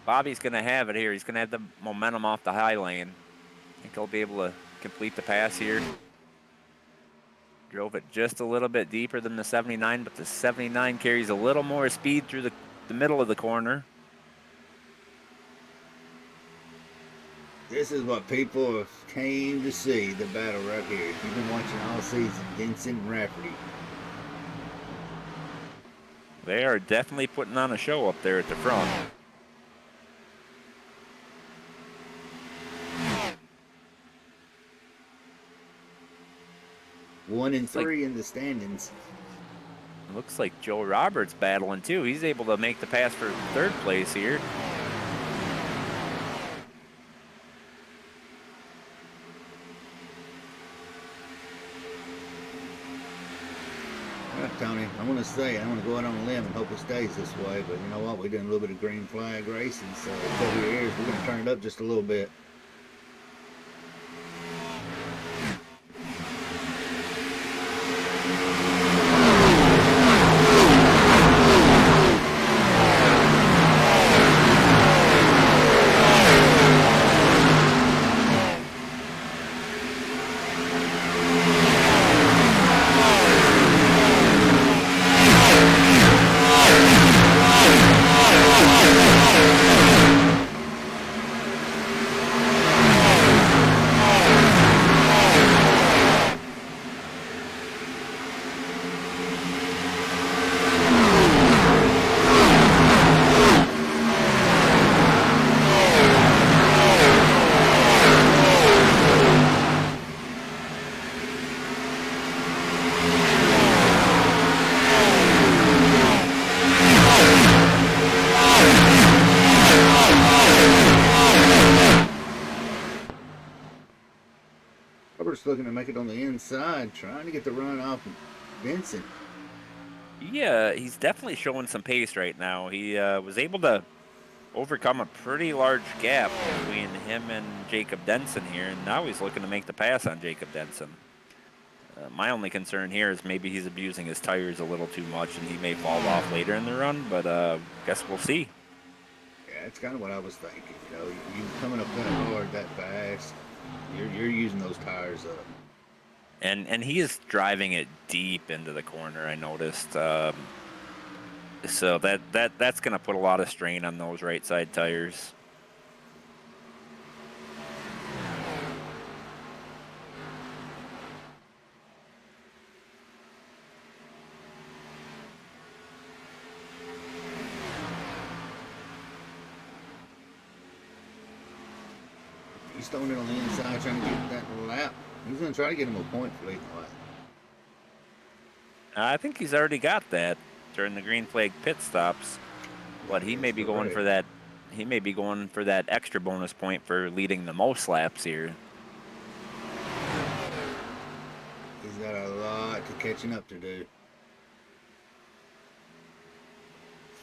Bobby's going to have it here. He's going to have the momentum off the high lane. I think he'll be able to complete the pass here. Drove it just a little bit deeper than the 79, but the 79 carries a little more speed through the middle of the corner. This is what people have came to see, the battle right here. You've been watching all season, Denson and Rafferty. They are definitely putting on a show up there at the front. One and three in the standings. Looks like Joe Roberts battling too. He's able to make the pass for third place here. Tony, I want to go out on a limb and hope it stays this way, but you know what? We're doing a little bit of green flag racing, so over the years, we're going to turn it up just a little bit. Robert's looking to make it on the inside, trying to get the run off Vincent. Yeah, he's definitely showing some pace right now. He was able to overcome a pretty large gap between him and Jacob Denson here, and now he's looking to make the pass on Jacob Denson. My only concern here is maybe he's abusing his tires a little too much, and he may fall off later in the run, but guess we'll see. Yeah, that's kind of what I was thinking. You know, you coming up that hard, that fast, you're using those tires up. And he is driving it deep into the corner, I noticed. So that's going to put a lot of strain on those right side tires. He's throwing it on the inside, trying to get that lap. He's going to try to get him a point for leading the lap. I think he's already got that during the green flag pit stops, but he may be going for that. He may be going for that extra bonus point for leading the most laps here. He's got a lot to catching up to do.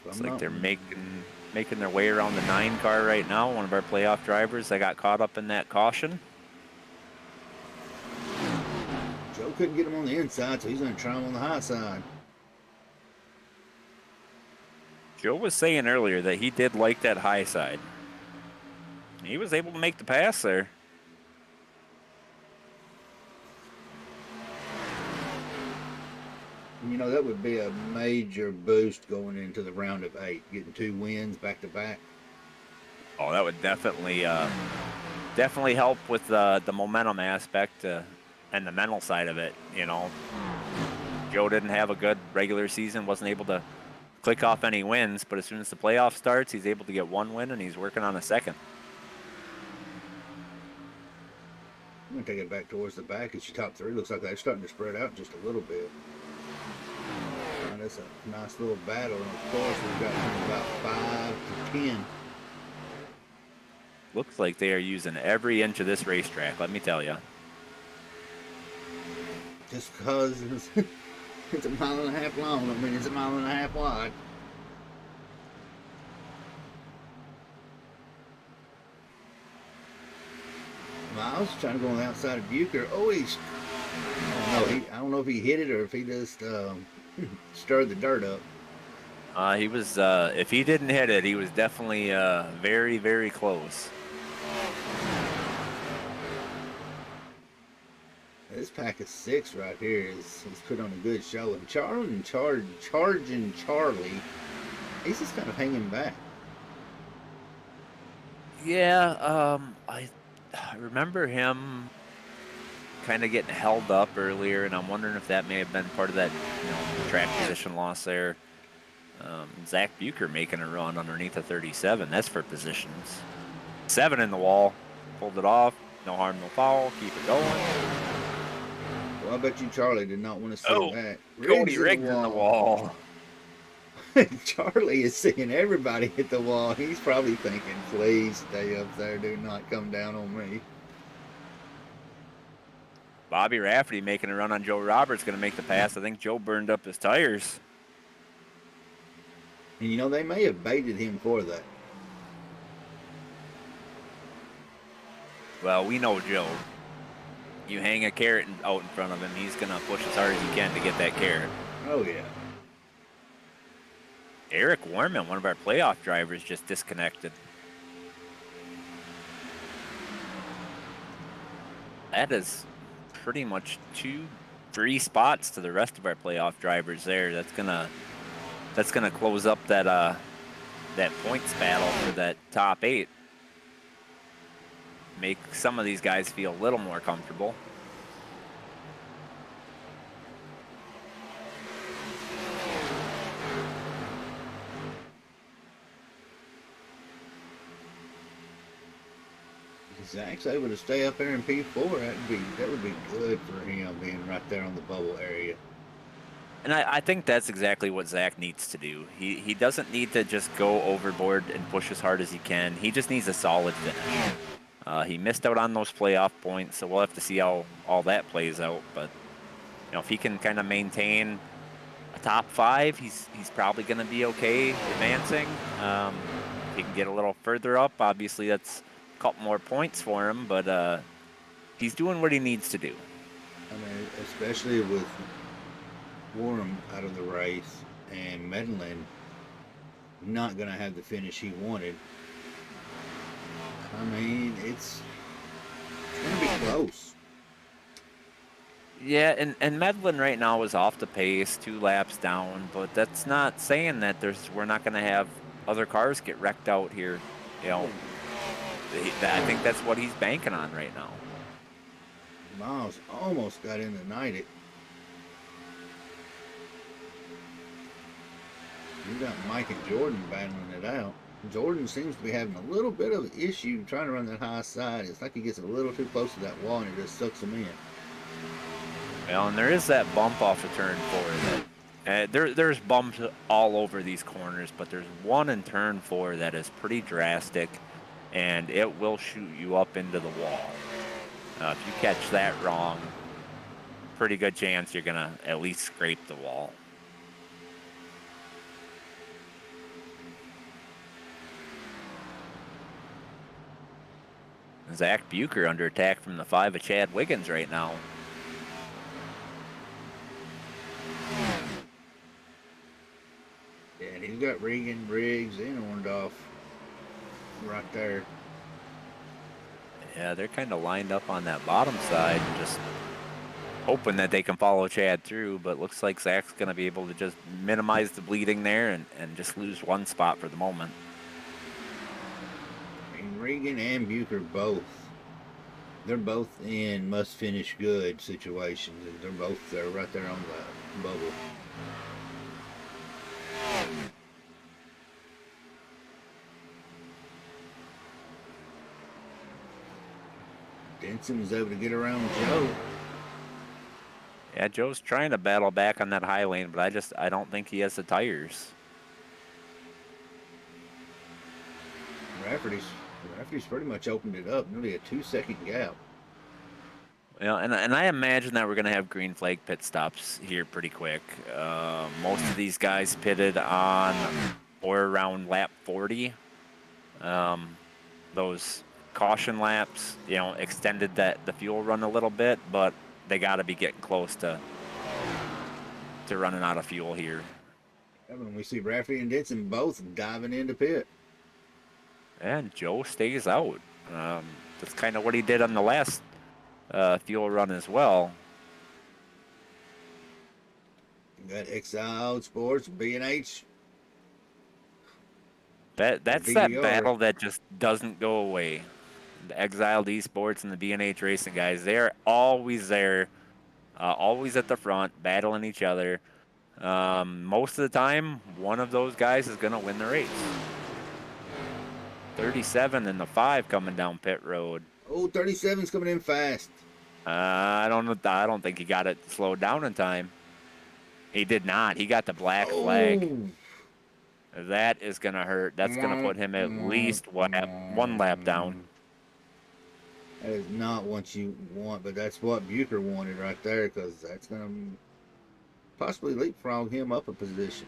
Looks like they're making their way around the 9 car right now. One of our playoff drivers that got caught up in that caution. Joe couldn't get him on the inside, so he's going to try him on the high side. Joe was saying earlier that he did like that high side. He was able to make the pass there. You know, that would be a major boost going into the round of 8, getting 2 wins back to back. Oh, that would definitely help with the momentum aspect and the mental side of it. You know, Joe didn't have a good regular season, wasn't able to click off any wins, but as soon as the playoff starts, he's able to get 1 win, and he's working on a second. I'm going to take it back towards the back. It's your top three. Looks like they're starting to spread out just a little bit. And that's a nice little battle. And of course, we've got from about 5 to 10. Looks like they are using every inch of this racetrack, let me tell you. Just because it's a mile and a half long, I mean, it's a mile and a half wide. Miles trying to go on the outside of Bucher. Oh, I don't know if he hit it or if he just stirred the dirt up. He was, if he didn't hit it, he was definitely very, very close. This pack of 6 right here is put on a good show. And Charging Charlie, he's just kind of hanging back. Yeah, I remember him kind of getting held up earlier, and I'm wondering if that may have been part of that, track position loss there. Zach Bucher making a run underneath a 37. That's for positions. 7 in the wall. Pulled it off. No harm, no foul. Keep it going. Well, I bet you Charlie did not want to see that. Cody Riggs in the wall. Charlie is seeing everybody hit the wall. He's probably thinking, please stay up there. Do not come down on me. Bobby Rafferty making a run on Joe Roberts, going to make the pass. I think Joe burned up his tires. And they may have baited him for that. Well, we know Joe. You hang a carrot out in front of him, he's going to push as hard as he can to get that carrot. Oh, yeah. Eric Warman, one of our playoff drivers, just disconnected. That is pretty much 2-3 spots to the rest of our playoff drivers there. That's gonna close up that points battle for that top 8. Make some of these guys feel a little more comfortable. Zach's able to stay up there in P4. That would be good for him being right there on the bubble area. And I think that's exactly what Zach needs to do. He doesn't need to just go overboard and push as hard as he can. He just needs a solid finish. He missed out on those playoff points, so we'll have to see how all that plays out. But if he can kind of maintain a top 5, he's probably going to be okay advancing. If he can get a little further up, obviously that's a couple more points for him. But he's doing what he needs to do. I mean, especially with Warham out of the race and Medlin not going to have the finish he wanted. I mean, it's going to be close. Yeah, and Medlin right now is off the pace, 2 laps down, but that's not saying that we're not going to have other cars get wrecked out here. I think that's what he's banking on right now. Miles almost got in tonight. You got Mike and Jordan battling it out. Jordan seems to be having a little bit of an issue trying to run that high side. It's like he gets a little too close to that wall and it just sucks him in. Well, and there is that bump off of turn 4. There's bumps all over these corners, but there's one in turn 4 that is pretty drastic, and it will shoot you up into the wall. If you catch that wrong, pretty good chance you're going to at least scrape the wall. Zach Bucher under attack from the 5 of Chad Wiggins right now. Yeah, and he's got Regan, Riggs, and Orndorff right there. Yeah, they're kind of lined up on that bottom side, just hoping that they can follow Chad through, but looks like Zach's going to be able to just minimize the bleeding there and just lose one spot for the moment. And Regan and Bucher they're both in must finish good situations. They're right there on the bubble. Denson was able to get around Joe. Yeah, Joe's trying to battle back on that high lane, but I don't think he has the tires. Rafferty's pretty much opened it up. Nearly a 2-second gap. Yeah, and I imagine that we're going to have green flag pit stops here pretty quick. Most of these guys pitted on or around lap 40. Those caution laps, extended the fuel run a little bit, but they got to be getting close to running out of fuel here. When we see Rafferty and Denson both diving into pit. And Joe stays out. That's kind of what he did on the last fuel run as well. You got Exile Sports, B&H. That's that battle that just doesn't go away. The Exiled Esports and the B&H Racing guys, they're always there, always at the front, battling each other. Most of the time, one of those guys is going to win the race. 37 and the 5 coming down pit road. Oh, 37's coming in fast. I don't think he got it slowed down in time. He did not. He got the black flag. That is going to hurt. That's going to put him at least one lap down. That is not what you want, but that's what Bucher wanted right there, because that's going to possibly leapfrog him up a position.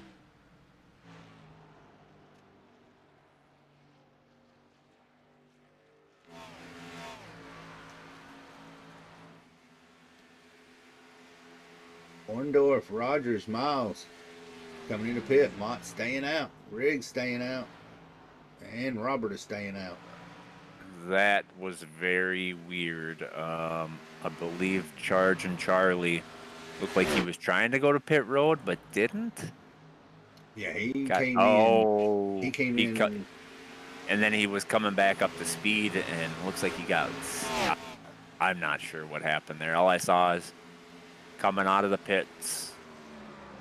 Orndorff, Rogers, Miles coming into pit. Mott staying out. Riggs staying out. And Robert is staying out. That was very weird. I believe Charge and Charlie looked like he was trying to go to pit road, but didn't. Yeah, he came in. He came in. And then he was coming back up to speed, and looks like he got. I'm not sure what happened there. All I saw is coming out of the pits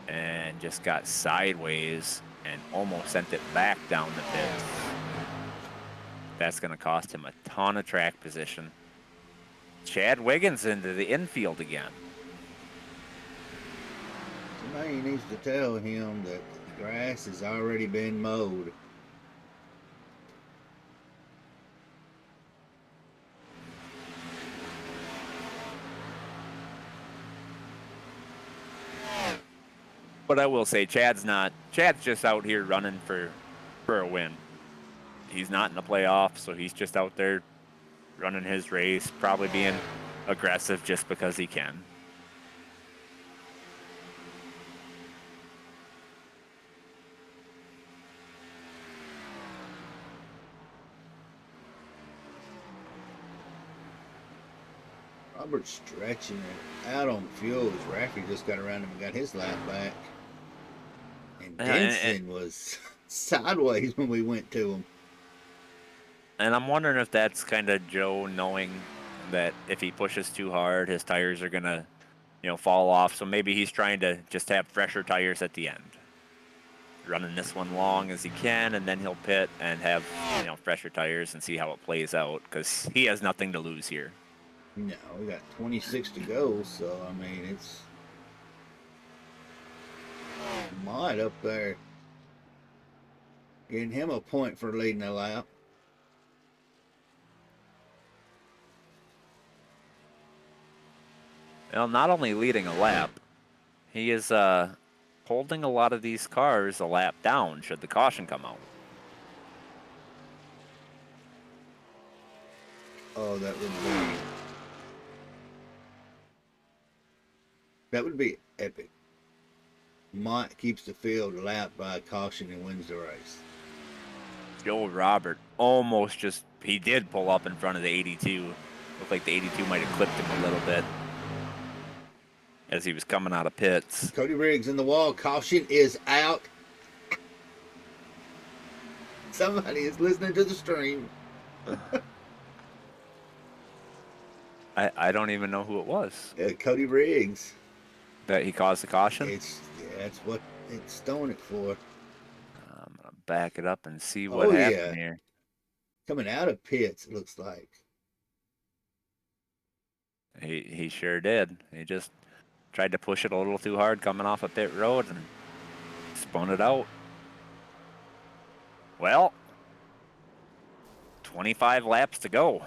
and just got sideways and almost sent it back down the pits. That's going to cost him a ton of track position. Chad Wiggins into the infield again. Somebody needs to tell him that the grass has already been mowed. But I will say, Chad's just out here running for a win. He's not in the playoffs, so he's just out there running his race, probably being aggressive just because he can. Robert's stretching it out on fuel as Rafferty just got around him and got his lap back. And Denson was sideways when we went to him. And I'm wondering if that's kind of Joe knowing that if he pushes too hard, his tires are going to, fall off. So maybe he's trying to just have fresher tires at the end. Running this one long as he can, and then he'll pit and have, fresher tires and see how it plays out, because he has nothing to lose here. No, we got 26 to go, so, I mean, it's Mott up there getting him a point for leading a lap. Well, not only leading a lap, he is holding a lot of these cars a lap down should the caution come out. Oh, that would be epic. Mott keeps the field lapped by a caution and wins the race. Joe Robert almost he did pull up in front of the 82. Looked like the 82 might have clipped him a little bit as he was coming out of pits. Cody Riggs in the wall. Caution is out. Somebody is listening to the stream. I don't even know who it was. Cody Riggs. That he caused the caution? That's what it's throwing it for. I'm going to back it up and see what happened here. Coming out of pits, it looks like. He sure did. He just tried to push it a little too hard coming off a pit road and spun it out. Well, 25 laps to go.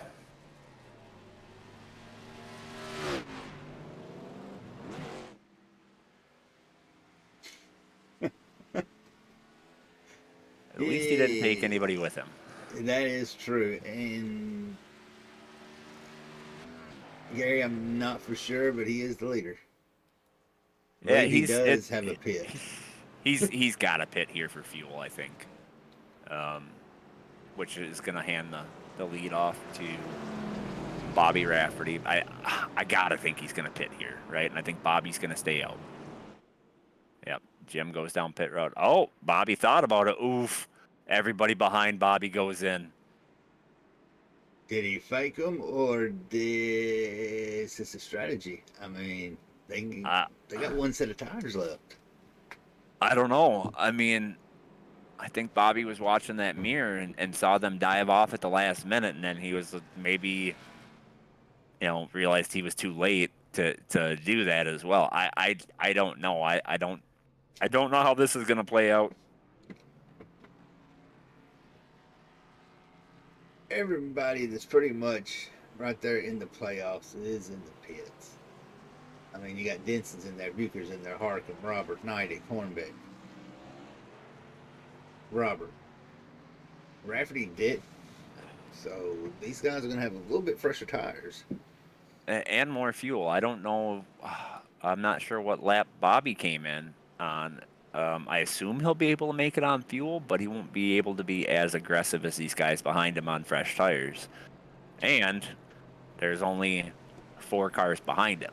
At least he didn't take Yeah, anybody with him. that is true. And Gary, I'm not for sure, but he is the leader. I Yeah, believe he does have a pit. he's got a pit here for fuel, I think, which is going to hand the lead off to Bobby Rafferty. I gotta think he's going to pit here, right? And I think Bobby's going to stay out. Yep, Jim goes down pit road. Oh, Bobby thought about it. Oof! Everybody behind Bobby goes in. Did he fake them, or is this a strategy? I mean, they Uh, they got one set of tires left. I don't know. I mean, I think Bobby was watching that mirror and saw them dive off at the last minute, and then he was maybe, realized he was too late to do that as well. I don't know. I don't know how this is gonna play out. Everybody that's pretty much right there in the playoffs is in the pits. I mean, you got Denson's in there, Bucher's in there, Harkin, Robert, Neidig, Hornbeck, Robert. Rafferty did. So these guys are going to have a little bit fresher tires. And more fuel. I don't know. I'm not sure what lap Bobby came in on. I assume he'll be able to make it on fuel, but he won't be able to be as aggressive as these guys behind him on fresh tires. And there's only 4 cars behind him.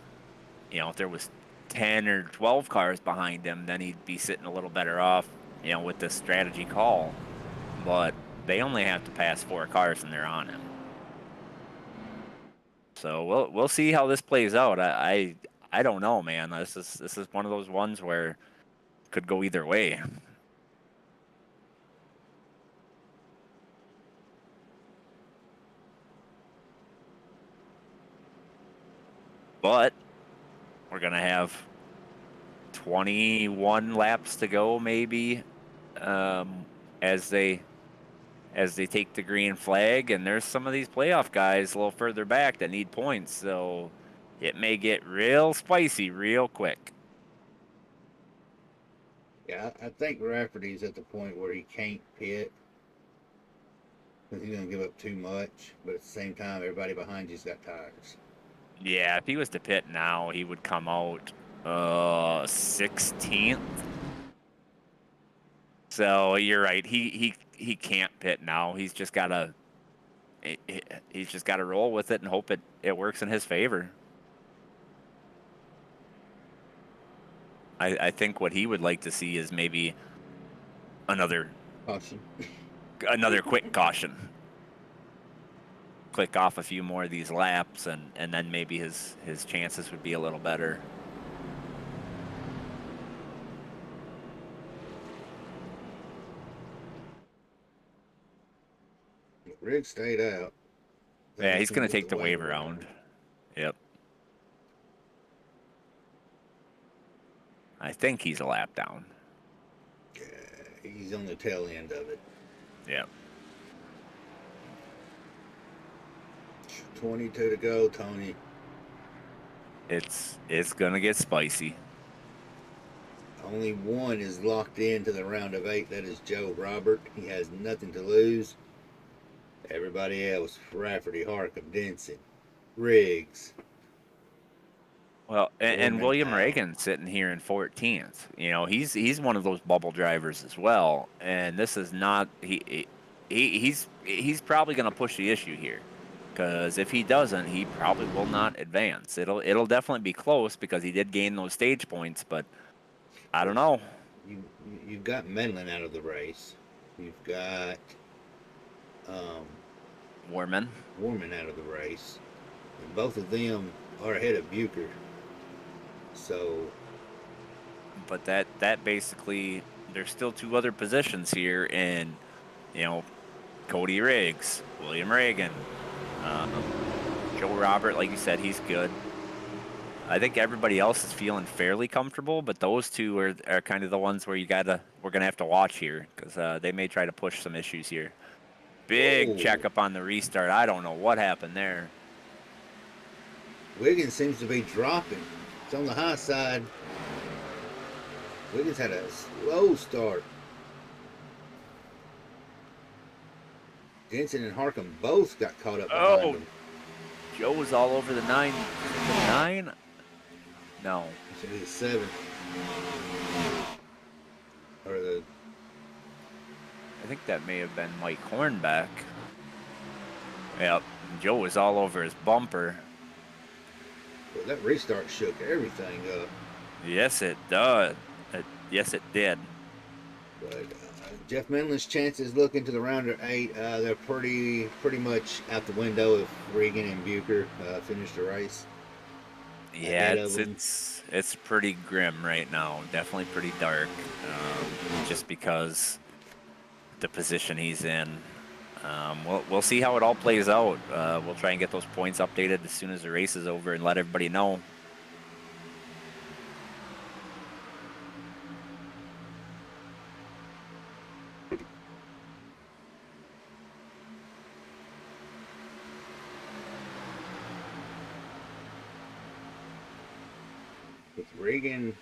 If there was 10 or 12 cars behind him, then he'd be sitting a little better off, with this strategy call. But they only have to pass 4 cars and they're on him. So we'll see how this plays out. I don't know, man. This is one of those ones where it could go either way. But we're gonna have 21 laps to go, maybe, as they take the green flag. And there's some of these playoff guys a little further back that need points, so it may get real spicy real quick. Yeah, I think Rafferty's at the point where he can't pit because he's going to give up too much. But at the same time, everybody behind you's got tires. Yeah, if he was to pit now, he would come out 16th. So you're right. He can't pit now. He's just gotta roll with it and hope it works in his favor. I think what he would like to see is maybe another Caution. another quick caution. Click off a few more of these laps, and then maybe his chances would be a little better. Rig stayed out. Yeah, he's gonna take the wave around. Yep. I think he's a lap down. Yeah, he's on the tail end of it. Yep. 22 to go, Tony. It's gonna get spicy. Only one is locked into the round of 8. That is Joe Robert. He has nothing to lose. Everybody else, Rafferty, Harcum, Denson, Riggs. Well, and Foreman William out. Reagan sitting here in 14th. He's one of those bubble drivers as well. And this is not he's probably going to push the issue here, because if he doesn't, he probably will not advance. It'll definitely be close because he did gain those stage points, but I don't know. You've got Medlin out of the race. You've got Warman. Warman out of the race. And both of them are ahead of Bucher. So, But that basically, there's still 2 other positions here, and Cody Riggs, William Reagan, Joe Robert, like you said, he's good. I think everybody else is feeling fairly comfortable, but those two are kind of the ones where we're gonna have to watch here because they may try to push some issues here. Big Whoa. checkup on the restart. I don't know what happened there. Wiggins seems to be dropping. It's on the high side. Wiggins had a slow start. Denson and Harkham both got caught up behind Oh, him. Joe was all over the nine. Is it the nine? No, Should be the seventh. Or the I think that may have been Mike Hornbeck. Yep, Joe was all over his bumper. well, that restart shook everything up. Yes, it does. Yes, it did. But Jeff Menlin's chances looking to the rounder eight, they're pretty much out the window if Regan and Bucher finish the race Yeah, ahead of them. it's pretty grim right now. Definitely pretty dark. Just because the position he's in. We'll see how it all plays out. We'll try and get those points updated as soon as the race is over and let everybody know. With Regan,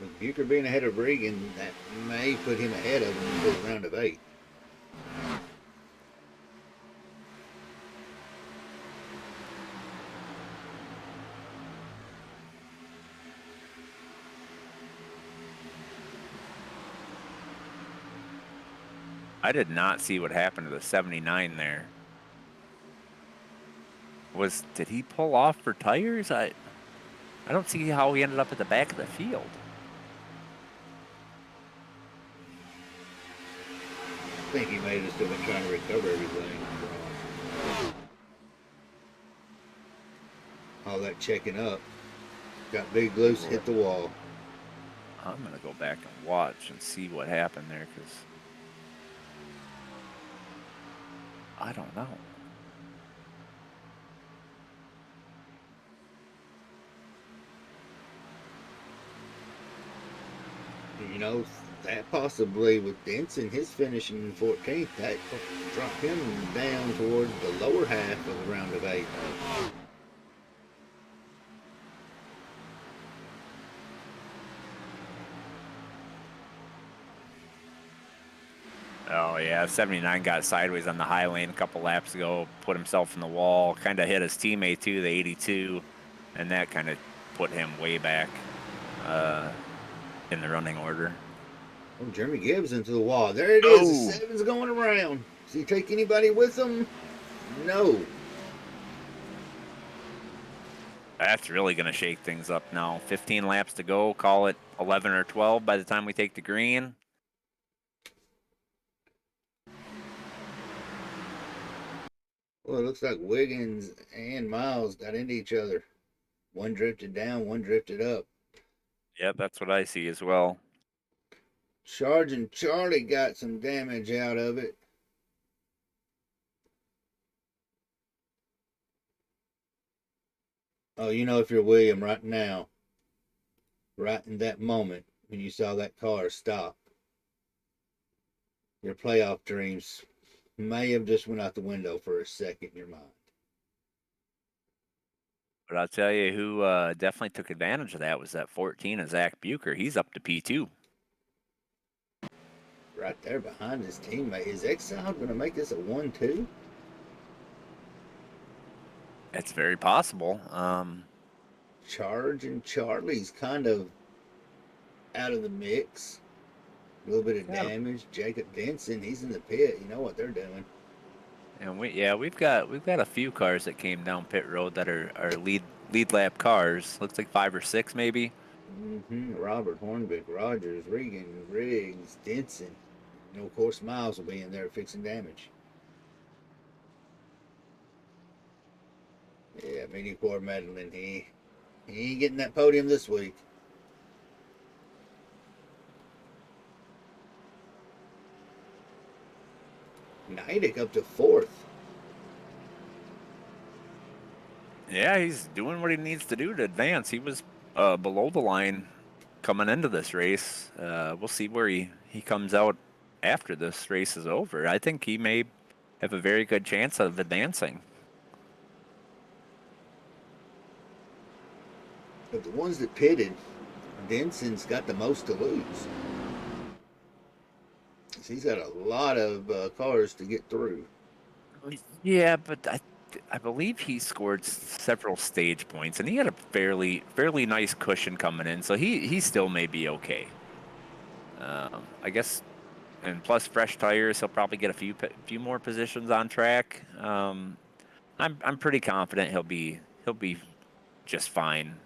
with Bucher being ahead of Regan, that may put him ahead of him for the round of eight. I did not see what happened to the 79 there. Did he pull off for tires? I don't see how he ended up at the back of the field. I think he may have still been trying to recover everything from all that checking up. Got big loose, hit the wall. I'm gonna go back and watch and see what happened there because I don't know. You know, that possibly with Denson, his finishing in 14th, that dropped him down towards the lower half of the round of eight. Oh yeah, 79 got sideways on the high lane a couple laps ago, put himself in the wall, kind of hit his teammate too, the 82, and that kind of put him way back in the running order. Oh, Jeremy Gibbs into the wall. There it is. The Oh, seven's going around. Does he take anybody with him? No. that's really going to shake things up now. 15 laps to go, call it 11 or 12 by the time we take the green. Well, it looks like Wiggins and Miles got into each other. One drifted down, one drifted up. Yep, that's what I see as well. Charge and Charlie got some damage out of it. Oh, you know, if you're William right now, right in that moment when you saw that car stop, your playoff dreams may have just went out the window for a second in your mind. But I'll tell you who definitely took advantage of that was that 14 of Zach Bucher. He's up to P2. Right there behind his teammate. Is Exile going to make this a 1-2? It's very possible. Charge and Charlie's kind of out of the mix. A little bit of Got damage. Jacob Denson, he's in the pit. You know what they're doing. And we've got a few cars that came down pit road that are lead lap cars. Looks like 5 or 6 maybe. Robert Hornbeck, Rogers, Regan, Riggs, Denson. And of course, Miles will be in there fixing damage. Yeah, Mini Poor Madeline. He ain't getting that podium this week. Nidek up to fourth. Yeah, he's doing what he needs to do to advance. He was below the line coming into this race. We'll see where he comes out after this race is over. I think he may have a very good chance of advancing. But the ones that pitted, Denson's got the most to lose. He's got a lot of cars to get through. Yeah, but I believe he scored several stage points, and he had a fairly nice cushion coming in, so he still may be okay. I guess, and plus fresh tires, he'll probably get a few more positions on track. I'm pretty confident he'll be just fine.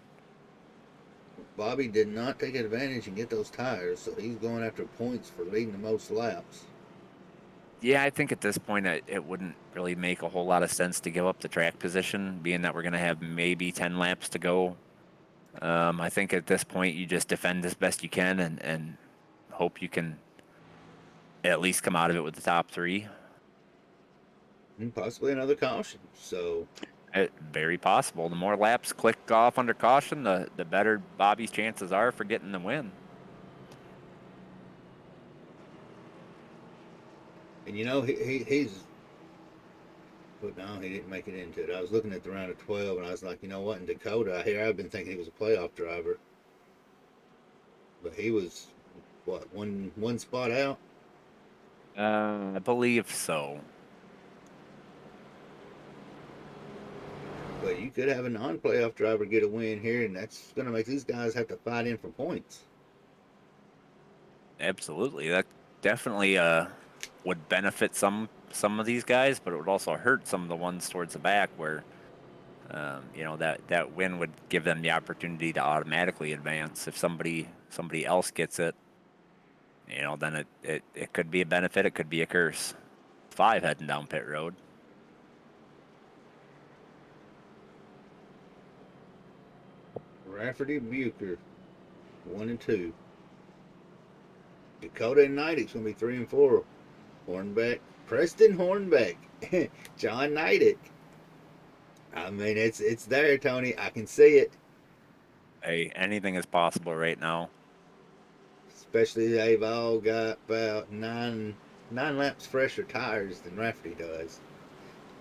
Bobby did not take advantage and get those tires, so he's going after points for leading the most laps. Yeah, I think at this point it wouldn't really make a whole lot of sense to give up the track position, being that we're going to have maybe 10 laps to go. I think at this point you just defend as best you can and hope you can at least come out of it with the top three. And possibly another caution. So Very possible. The more laps click off under caution, the better Bobby's chances are for getting the win. and he's but no, he didn't make it into it. I was looking at the round of 12, and I was like, you know what? In Dakota, here I've been thinking he was a playoff driver, but he was what one spot out. I believe so. But you could have a non-playoff driver get a win here, and that's going to make these guys have to fight in for points. Absolutely. That definitely would benefit some of these guys, but it would also hurt some of the ones towards the back where that win would give them the opportunity to automatically advance. If somebody else gets it, then it could be a benefit, it could be a curse. 5 heading down pit road. Rafferty, Bucher, 1 and 2. Dakota and Nidek's going to be 3 and 4. Hornbeck, Preston Hornbeck, John Nidek. I mean, it's there, Tony. I can see it. Hey, anything is possible right now. Especially they've all got about nine laps fresher tires than Rafferty does.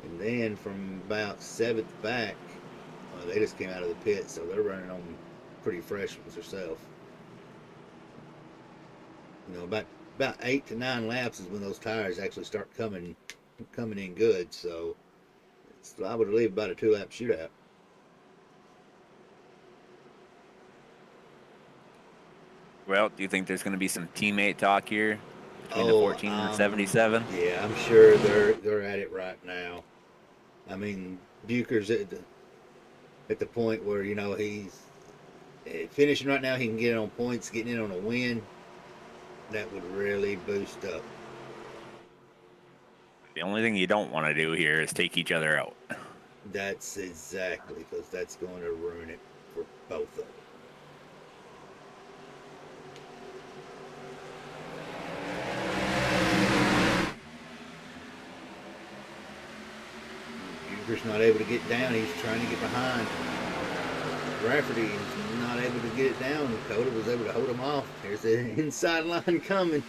And then from about 7th back, they just came out of the pit, so they're running on pretty fresh ones themselves. About 8 to 9 laps is when those tires actually start coming in good. So I would leave about a 2 lap shootout. Well, do you think there's going to be some teammate talk here between the 14 and the 77? Yeah, I'm sure they're at it right now. I mean, Bucher's at the point where he's finishing right now. He can get on points, getting in on a win. That would really boost up. The only thing you don't want to do here is take each other out. That's exactly, because that's going to ruin it for both of them. Bucher's not able to get down. He's trying to get behind. Rafferty is not able to get it down. Dakota was able to hold him off. There's the inside line coming.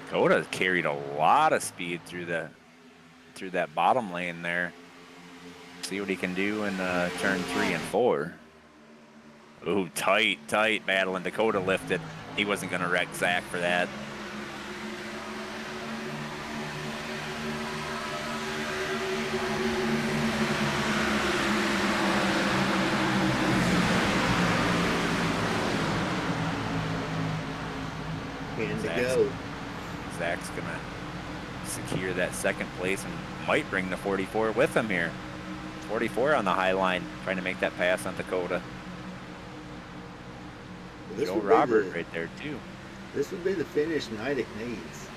Dakota carried a lot of speed through that bottom lane there. See what he can do in turn 3 and 4. Ooh, tight battle, and Dakota lifted. He wasn't going to wreck Zach for that. Zach's going to secure that second place and might bring the 44 with him here. 44 on the high line, trying to make that pass on Dakota. Joe Robert right there, too. This would be the finish Nidek needs.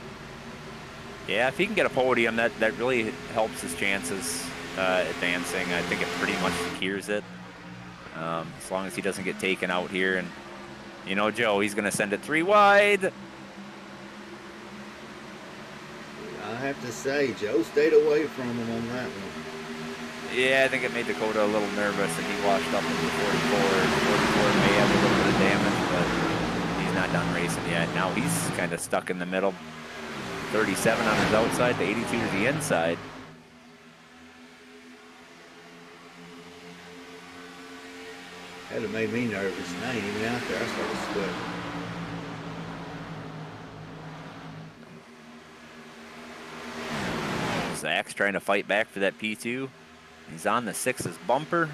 Yeah, if he can get a podium, that really helps his chances advancing. I think it pretty much secures it. As long as he doesn't get taken out here. And, Joe, he's going to send it 3 wide. I have to say, Joe stayed away from him on that one. Yeah, I think it made Dakota a little nervous, and he washed up into 44. 44 may have a little bit of damage, but he's not done racing yet. Now he's kind of stuck in the middle. 37 on his outside to 82 to the inside. That'd have made me nervous, and I ain't even out there. I started sweating. Zach's trying to fight back for that P2. He's on the 6's bumper.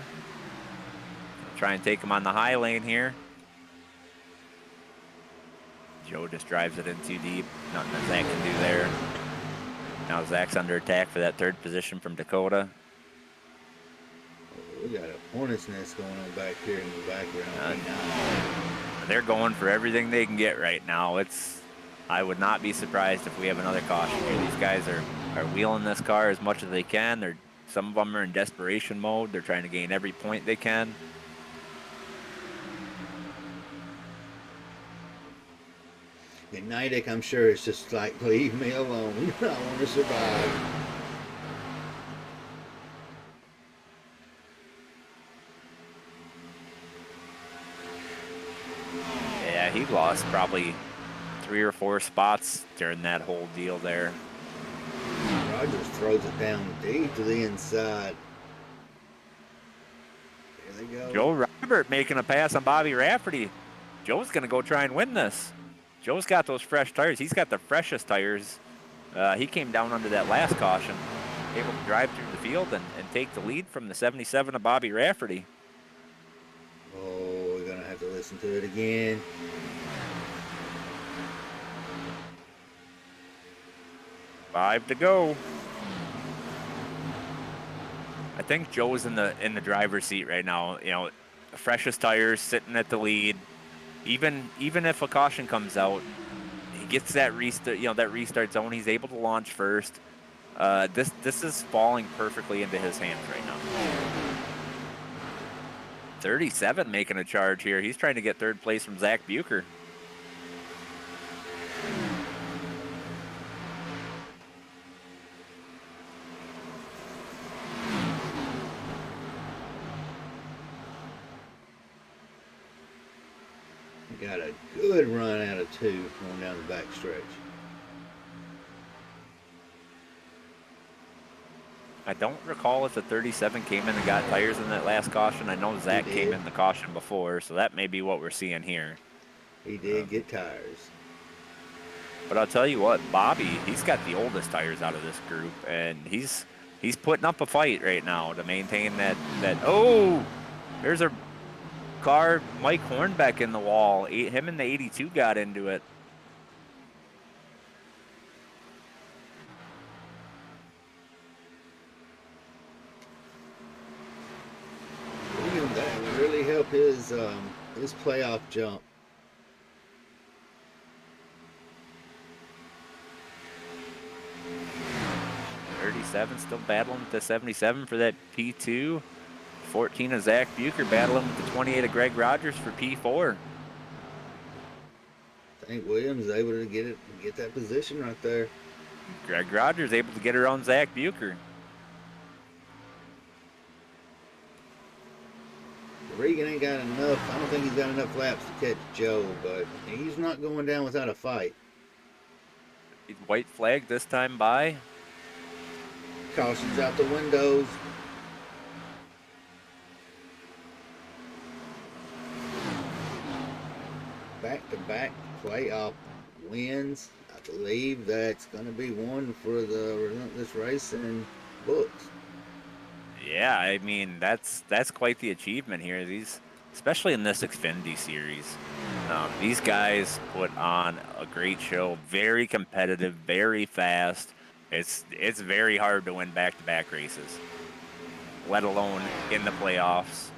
Try and take him on the high lane here. Joe just drives it in too deep. Nothing that Zach can do there. Now Zach's under attack for that third position from Dakota. We got a hornet's nest going on back here in the background. They're going for everything they can get right now. I would not be surprised if we have another caution here. These guys are wheeling this car as much as they can. Some of them are in desperation mode. They're trying to gain every point they can. And Nidek, I'm sure, is just like, leave me alone. I want to survive. Yeah, he lost probably 3 or 4 spots during that whole deal there. Rogers throws it down deep to the inside. There they go. Joe Robert making a pass on Bobby Rafferty. Joe's going to go try and win this. Joe's got those fresh tires. He's got the freshest tires. He came down under that last caution, able to drive through the field and take the lead from the 77 of Bobby Rafferty. Oh, we're going to have to listen to it again. Five to go. I think Joe's in the driver's seat right now. You know, the freshest tires, sitting at the lead. Even if a caution comes out, he gets that restart. You know, that restart zone. He's able to launch first. This is falling perfectly into his hands right now. 37 making a charge here. He's trying to get third place from Zach Bucher. Got a good run out of 2 going down the back stretch. I don't recall if the 37 came in and got tires in that last caution. I know Zach came in the caution before, so that may be what we're seeing here. He did get tires. But I'll tell you what, Bobby, he's got the oldest tires out of this group, and he's putting up a fight right now to maintain that. Oh, there's a car, Mike Hornbeck in the wall. Him and the 82 got into it. That would really help his playoff jump. Still battling with the 77 for that P2. 14 of Zach Bucher battling with the 28 of Greg Rogers for P4. I think Williams is able to get that position right there. Greg Rogers able to get around Zach Bucher. Regan ain't got enough. I don't think he's got enough laps to catch Joe, but he's not going down without a fight. White flag this time by. Caution's out the windows. Back-to-back playoff wins. I believe that's going to be one for the Relentless Racing books. Yeah, I mean that's quite the achievement here. Especially in this Xfinity series, these guys put on a great show. Very competitive, very fast. It's very hard to win back-to-back races, let alone in the playoffs.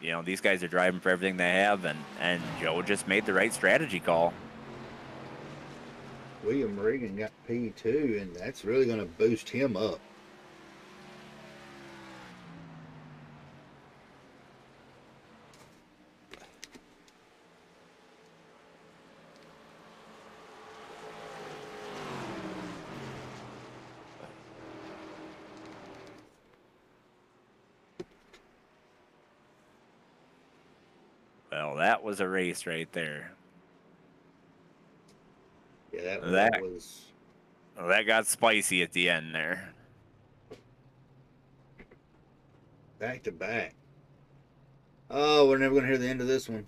You know, these guys are driving for everything they have, and Joe just made the right strategy call. William Regan got P2, and that's really going to boost him up. Well, that was a race right there. Yeah, that That was that got spicy at the end there. back to back. Oh, we're never gonna hear the end of this one.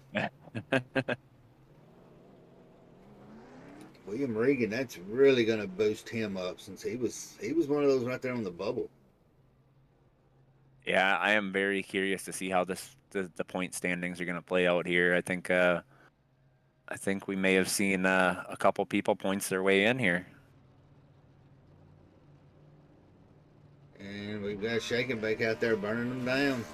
William Regan, that's really gonna boost him up since he was one of those right there on the bubble. Yeah, I am very curious to see how the point standings are going to play out here. I think we may have seen a couple people points their way in here. And we've got Shake and Bake out there burning them down.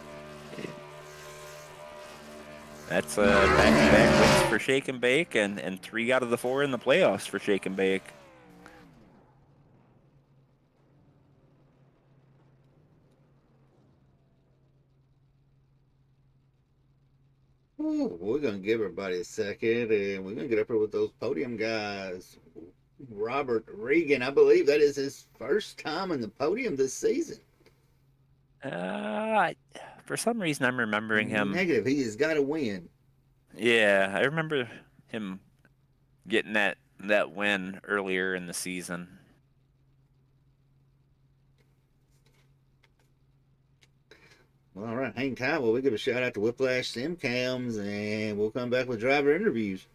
That's back-to-back wins for Shake and Bake, and 3 out of the 4 in the playoffs for Shake and Bake. Ooh, we're gonna give everybody a second, and we're gonna get up here with those podium guys. Robert Regan, I believe that is his first time in the podium this season. Uh, for some reason, I'm remembering him. Negative, he has got to win. Yeah, I remember him getting that win earlier in the season. Well, all right, hang tight. Well, we give a shout out to Whiplash Sim Cams, and we'll come back with driver interviews.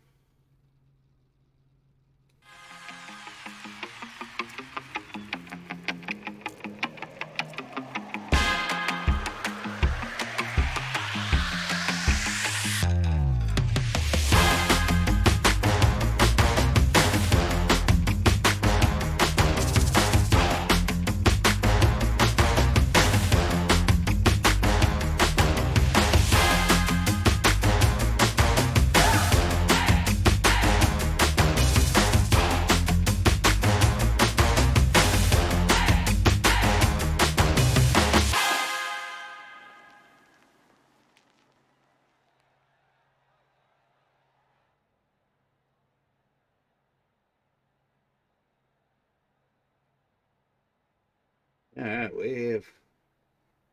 All right,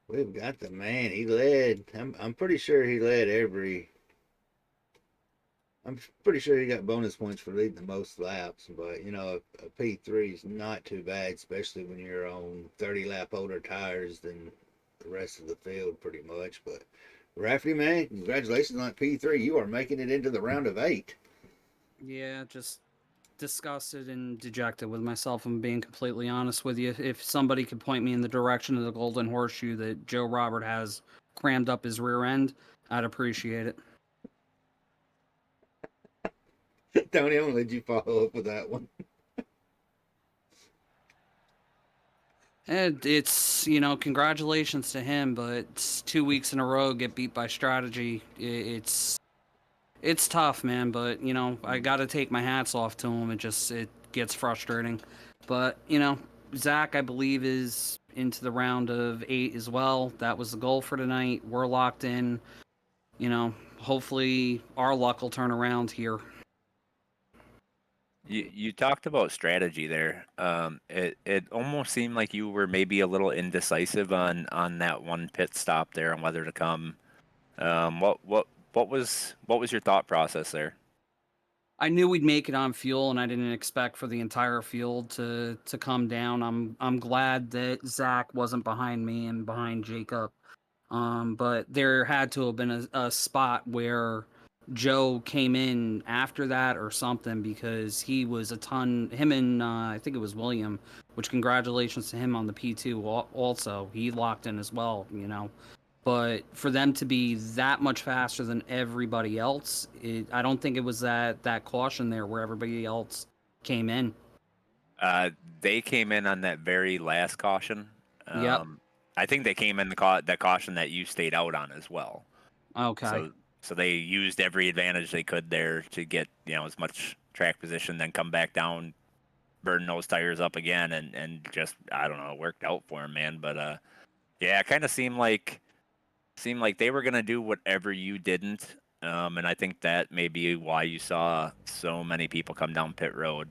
we've got the man. He led. I'm pretty sure he led every. I'm pretty sure he got bonus points for leading the most laps, but a P3 is not too bad, especially when you're on 30 lap older tires than the rest of the field, pretty much. But Rafferty, man, congratulations on P3. You are making it into the round of 8. Yeah, just disgusted and dejected with myself. I'm being completely honest with you. If somebody could point me in the direction of the golden horseshoe that Joe Robert has crammed up his rear end, I'd appreciate it. Tony, I'm gonna let you follow up with that one. And it's, congratulations to him, but it's 2 weeks in a row get beat by strategy. It's tough, man, but I got to take my hats off to him. It gets frustrating. But, Zach, I believe, is into the round of 8 as well. That was the goal for tonight. We're locked in. Hopefully our luck will turn around here. You talked about strategy there. It almost seemed like you were maybe a little indecisive on that one pit stop there on whether to come. What was your thought process there? I knew we'd make it on fuel, and I didn't expect for the entire field to come down. I'm glad that Zach wasn't behind me and behind Jacob. But there had to have been a spot where Joe came in after that or something, because he was a ton. Him and I think it was William, which congratulations to him on the P2 also. He locked in as well, But for them to be that much faster than everybody else, I don't think it was that caution there where everybody else came in. Uh, they came in on that very last caution. Yep. I think they came in that caution that you stayed out on as well. Okay. So they used every advantage they could there to get as much track position, then come back down, burn those tires up again, and just I don't know, it worked out for them, man. But yeah, it kind of seemed like they were gonna do whatever you didn't, and I think that may be why you saw so many people come down pit road.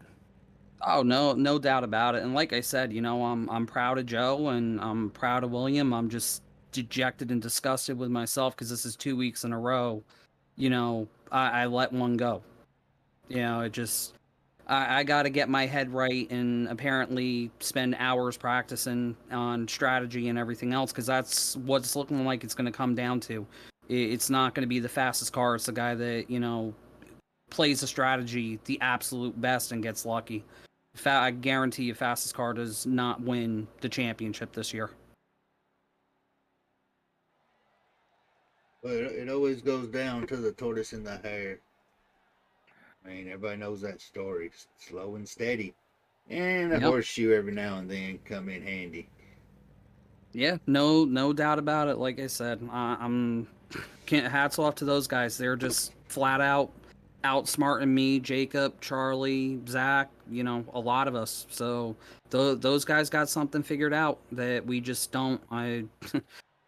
Oh, no doubt about it. And like I said, I'm proud of Joe and I'm proud of William. I'm just dejected and disgusted with myself because this is 2 weeks in a row. I let one go. It just I got to get my head right and apparently spend hours practicing on strategy and everything else because that's what's looking like it's going to come down to. It's not going to be the fastest car. It's the guy that plays the strategy the absolute best and gets lucky. I guarantee you, fastest car does not win the championship this year. But it always goes down to the tortoise and the hare. I mean, everybody knows that story. Slow and steady. And a Yep. horseshoe every now and then come in handy. Yeah, no doubt about it. Like I said, I'm hats off to those guys. They're just flat out outsmarting me, Jacob, Charlie, Zach. A lot of us. So those guys got something figured out that we just don't.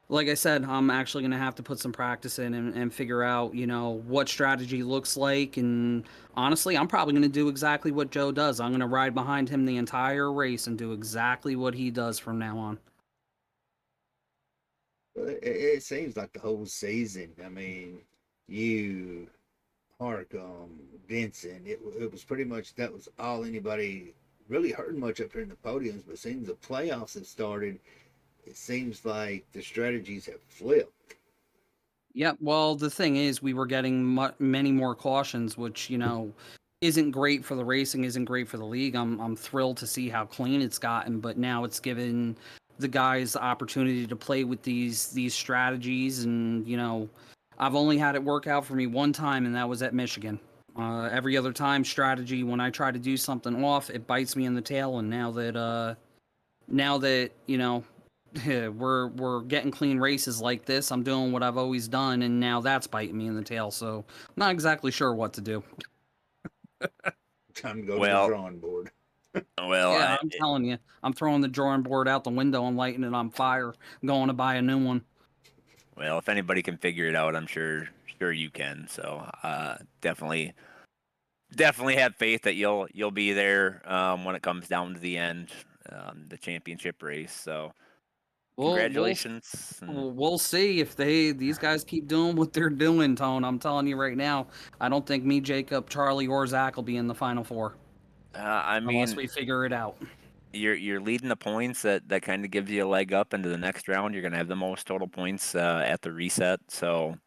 Like I said, I'm actually gonna have to put some practice in and figure out, what strategy looks like. And honestly, I'm probably gonna do exactly what Joe does. I'm gonna ride behind him the entire race and do exactly what he does from now on. It seems like the whole season. I mean, you, Harcum, Vincent. It was pretty much that was all anybody really heard much up here in the podiums. But since the playoffs have started, it seems like the strategies have flipped. Yeah, well, the thing is, we were getting many more cautions, which isn't great for the racing, isn't great for the league. I'm thrilled to see how clean it's gotten, but now it's given the guys the opportunity to play with these strategies, and I've only had it work out for me one time, and that was at Michigan. Every other time, strategy when I try to do something off, it bites me in the tail, and now that we're getting clean races like this, I'm doing what I've always done, and now that's biting me in the tail. So I'm not exactly sure what to do. Time to go to the Well, drawing board. well, Yeah, I'm telling you, I'm throwing the drawing board out the window and lighting it on fire. I'm going to buy a new one. well, if anybody can figure it out, I'm sure you can. So definitely have faith that you'll be there when it comes down to the end, the championship race. So We'll we'll congratulations. And, we'll see if these guys keep doing what they're doing, Tone. I'm telling you right now, I don't think me, Jacob, Charlie, or Zach will be in the final four I unless mean, we figure it out. you're leading the points that kind of gives you a leg up into the next round. You're gonna have the most total points at the reset. So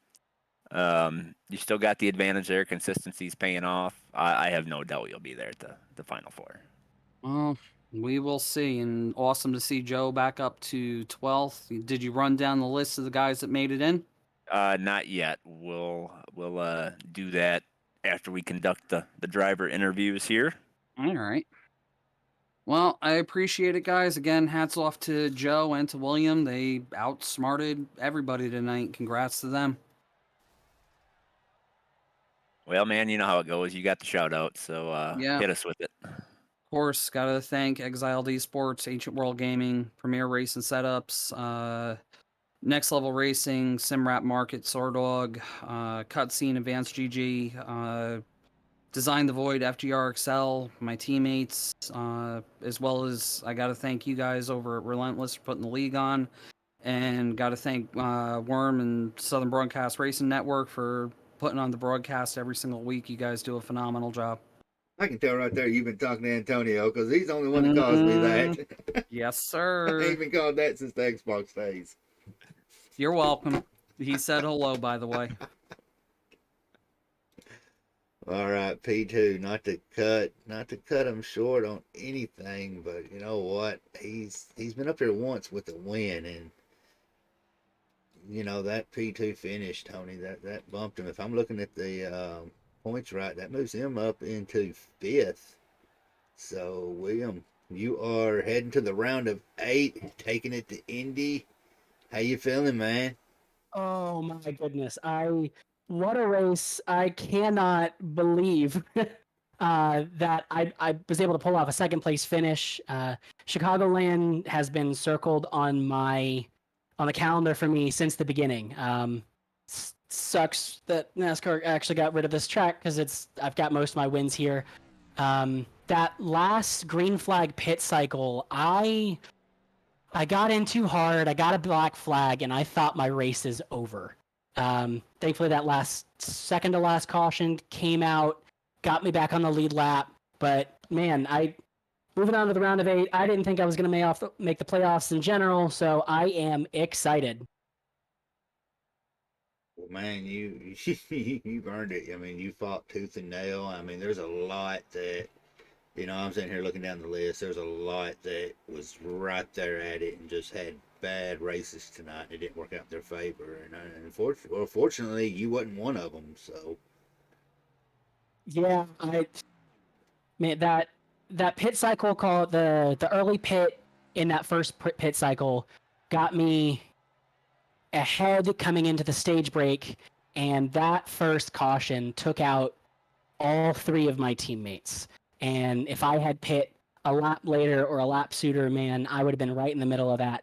you still got the advantage there. Consistency's paying off. I have no doubt you'll be there at the final four. Well, we will see. And awesome to see Joe back up to 12th. Did you run down the list of the guys that made it in? Not yet. We'll do that after we conduct the driver interviews here. All right. Well, I appreciate it, guys. Again, hats off to Joe and to William. They outsmarted everybody tonight. Congrats to them. Well, man, you know how it goes. You got the shout out, so Yeah, hit us with it. of course. Got to thank Exiled Esports, Ancient World Gaming, Premier Racing Setups, Next Level Racing, Simrap Market, Sordog, Cutscene, Advanced GG, Design the Void, FGR Excel, my teammates, as well as I got to thank you guys over at Relentless for putting the league on. And got to thank Worm and Southern Broadcast Racing Network for putting on the broadcast every single week. You guys do a phenomenal job. I can tell right there you've been talking to Antonio because he's the only one that calls me that. Yes, I ain't sir. been called that since the Xbox days. You're welcome. He said hello, by the way. All right, P2, not to cut him short on anything, but you know what? He's been up here once with a win, and that P2 finish, Tony, that bumped him. If I'm looking at the points right, that moves him up into fifth. So, William, you are heading to the round of 8, taking it to Indy. How you feeling, man? Oh my goodness. What a race. I cannot believe that I was able to pull off a second place finish. Chicagoland has been circled on the calendar for me since the beginning. Sucks that NASCAR actually got rid of this track because I've got most of my wins here. That last green flag pit cycle, I got in too hard. I got a black flag, and I thought my race is over. Thankfully, that second to last caution came out, got me back on the lead lap. But man, moving on to the round of 8. I didn't think I was going to make the playoffs in general, so I am excited. Well, man, you've earned it. I mean, you fought tooth and nail. I mean, there's a lot that I'm sitting here looking down the list. There's a lot that was right there at it and just had bad races tonight. And it didn't work out in their favor. And fortunately, you wasn't one of them. So Yeah, man, that pit cycle called the early pit in that first pit cycle got me ahead coming into the stage break, and that first caution took out all 3 of my teammates. And if I had pit a lap later or a lap sooner, man, I would have been right in the middle of that.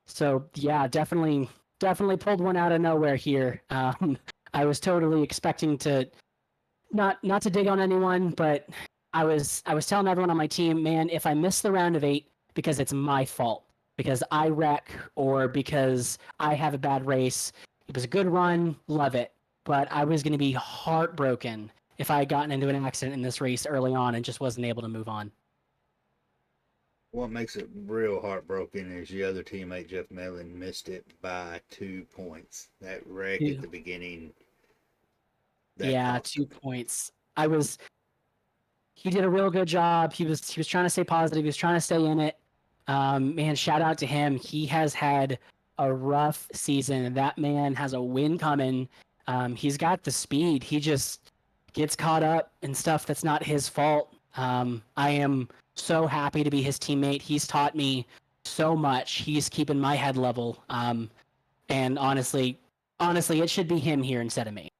So yeah, definitely pulled one out of nowhere here. I was totally expecting to not to dig on anyone, but I was telling everyone on my team, man, if I miss the round of 8 because it's my fault, because I wreck or because I have a bad race, it was a good run, love it, but I was going to be heartbroken if I had gotten into an accident in this race early on and just wasn't able to move on. what makes it real heartbroken is your other teammate Jeff Mellon missed it by 2 points. That wreck at the beginning. Yeah, 2 points. He did a real good job. He was trying to stay positive. He was trying to stay in it. Man, shout out to him. He has had a rough season. That man has a win coming. He's got the speed. He just gets caught up in stuff that's not his fault. I am so happy to be his teammate. He's taught me so much. He's keeping my head level. And honestly, it should be him here instead of me.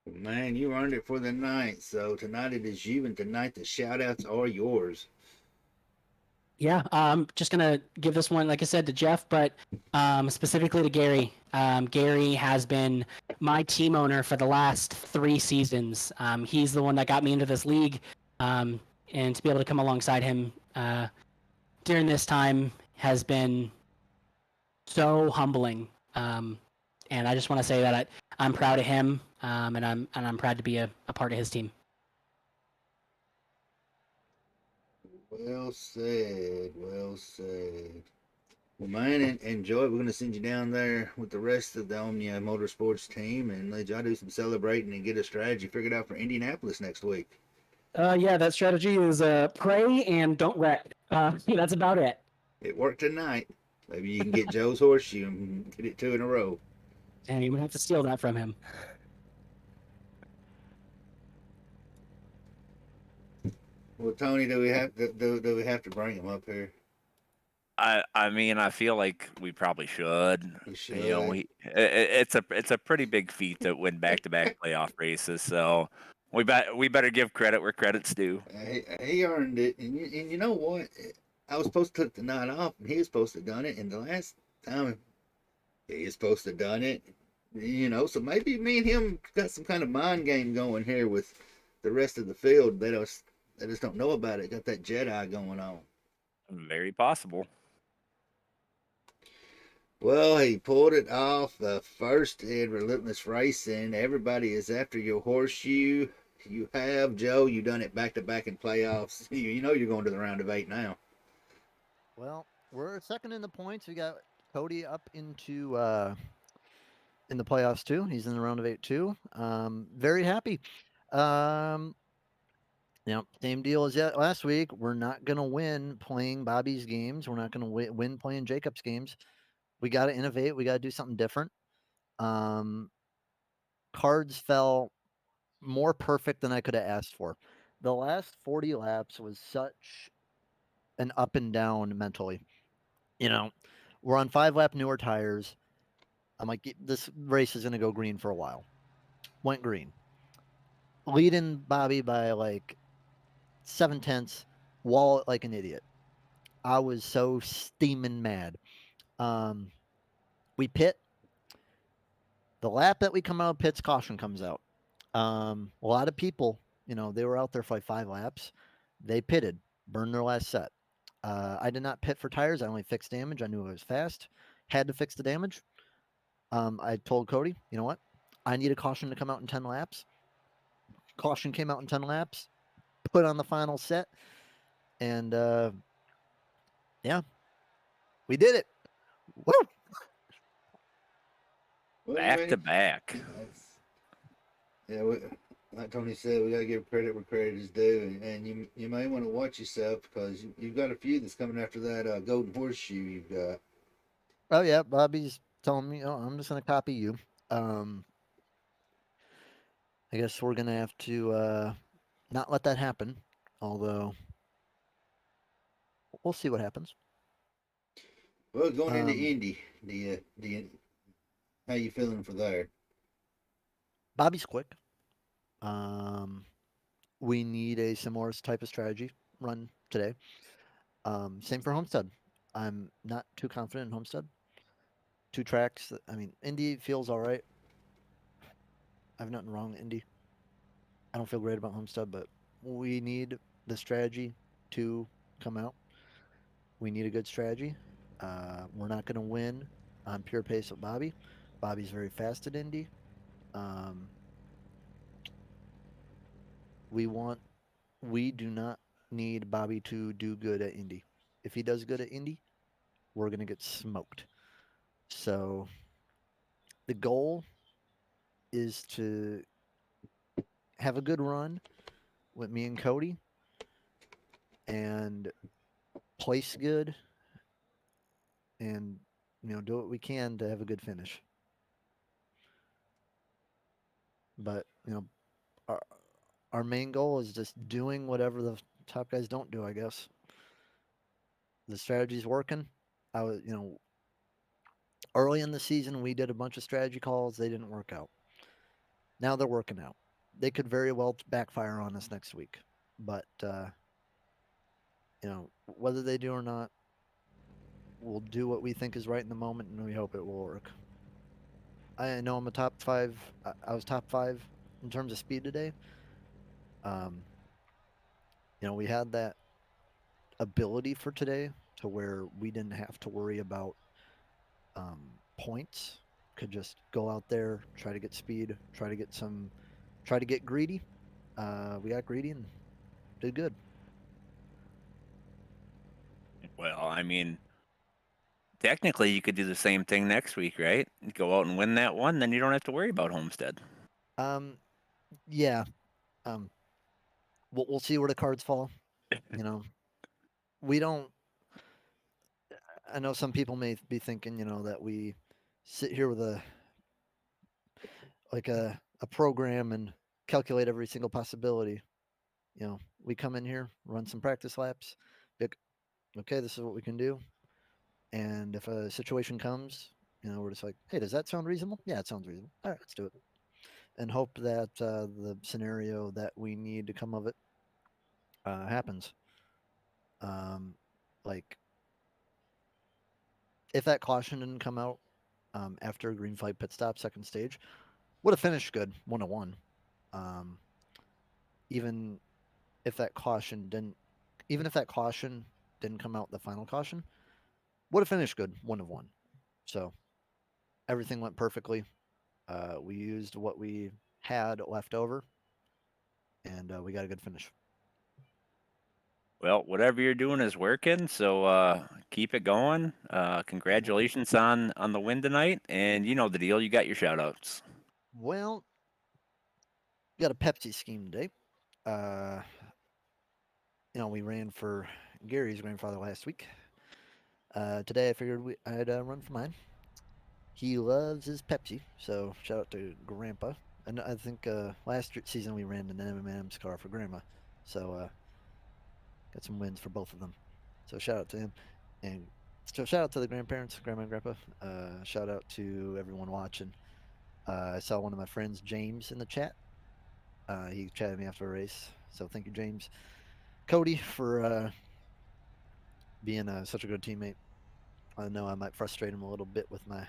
Man, you earned it for the night. So tonight it is you, and tonight the shout outs are yours. Yeah, I'm just gonna give this one, like I said, to Jeff, but specifically to Gary. Gary has been my team owner for the last 3 seasons. He's the one that got me into this league, and to be able to come alongside him during this time has been so humbling. And I just want to say that I'm proud of him, and I'm proud to be a part of his team. Well said. Well said. Well, man, enjoy. We're going to send you down there with the rest of the Omnia Motorsports team and let y'all do some celebrating and get a strategy figured out for Indianapolis next week. Yeah, that strategy is pray and don't wreck. That's about it. It worked tonight. Maybe you can get Joe's horseshoe and get it 2 in a row. And you might have to steal that from him. Well, Tony, do we have to bring him up here? I mean, I feel like we probably should. We should. It's a pretty big feat to win back-to-back playoff races. So we better give credit where credit's due. He earned it, and you know what? I was supposed to take the night off, and he was supposed to have done it. And the last time he was supposed to have done it, so maybe me and him got some kind of mind game going here with the rest of the field. They just don't know about it. Got that Jedi going on. Very possible. Well, he pulled it off. First in Relentless Racing. Everybody is after your horseshoe. You have, Joe. You done it back to back in playoffs. You know you're going to the round of 8 now. Well, we're second in the points. We got Cody up into in the playoffs too. He's in the round of 8 too. Very happy. Same deal as last week. We're not gonna win playing Bobby's games. We're not gonna win playing Jacob's games. We got to innovate. We got to do something different. Cards fell more perfect than I could have asked for. The last 40 laps was such an up and down mentally. We're on 5-lap newer tires. I'm like, this race is going to go green for a while. Went green. Leading Bobby by like 7/10, wall it like an idiot. I was so steaming mad. We pit. The lap that we come out of pits, caution comes out. A lot of people, they were out there for like 5 laps. They pitted, burned their last set. I did not pit for tires. I only fixed damage. I knew it was fast. had to fix the damage. I told Cody, you know what? I need a caution to come out in 10 laps. Caution came out in 10 laps, put on the final set, and yeah, we did it. Woo! Well, Back to back. yeah, like Tony said, we got to give credit where credit is due, and you may want to watch yourself because you've got a few that's coming after that golden horseshoe you've got. Oh yeah, Bobby's telling me, oh, I'm just gonna copy you. Um, I guess we're gonna have to not let that happen. Although we'll see what happens. Well, going into Um, Indy, how you feeling for there? Bobby's quick. Um, we need a similar type of strategy run today. Same for Homestead. I'm not too confident in Homestead. Two tracks. I mean, Indy feels all right. I have nothing wrong with Indy. I don't feel great about Homestead, but we need the strategy to come out. We need a good strategy. We're not going to win on pure pace with Bobby. Bobby's very fast at Indy. Um, we want. We do not need Bobby to do good at Indy. If he does good at Indy, we're going to get smoked. So the goal is to have a good run with me and Cody and place good and do what we can to have a good finish. But our our main goal is just doing whatever the top guys don't do. I guess the strategy's working. I was early in the season we did a bunch of strategy calls. They didn't work out. Now they're working out. They could very well backfire on us next week. But whether they do or not, we'll do what we think is right in the moment, and we hope it will work. I know I'm a top five. I was top five in terms of speed today. Um, we had that ability for today to where we didn't have to worry about points. Could just go out there, try to get speed, try to get greedy. We got greedy and did good. Well, I mean, technically, you could do the same thing next week, right? Go out and win that one, then you don't have to worry about Homestead. Um, yeah. Um, we'll see where the cards fall. We don't. I know some people may be thinking, that we sit here with a program and calculate every single possibility. We come in here, run some practice laps, okay, this is what we can do. And if a situation comes, we're just like, hey, does that sound reasonable? Yeah, it sounds reasonable. All right, let's do it. And hope that the scenario that we need to come of it happens. Like, if that caution didn't come out after a green flag pit stop, second stage, would have finished good, 101. Um, even if that caution didn't, even if that caution didn't come out the final caution, would have finished good, 1 of 1. So everything went perfectly. We used what we had left over, and we got a good finish. Well, whatever you're doing is working, so keep it going. Congratulations on the win tonight, and you know the deal. You got your shout outs. Well, got a Pepsi scheme today. Uh, we ran for Gary's grandfather last week. Today I figured I'd run for mine. He loves his Pepsi, so shout out to Grandpa. And I think last season we ran an M&M's car for Grandma, so got some wins for both of them. So shout out to him, and so shout out to the grandparents, Grandma and Grandpa. Shout out to everyone watching. I saw one of my friends, James, in the chat. He chatted me after a race, so thank you, James. Cody for being such a good teammate. I know I might frustrate him a little bit with my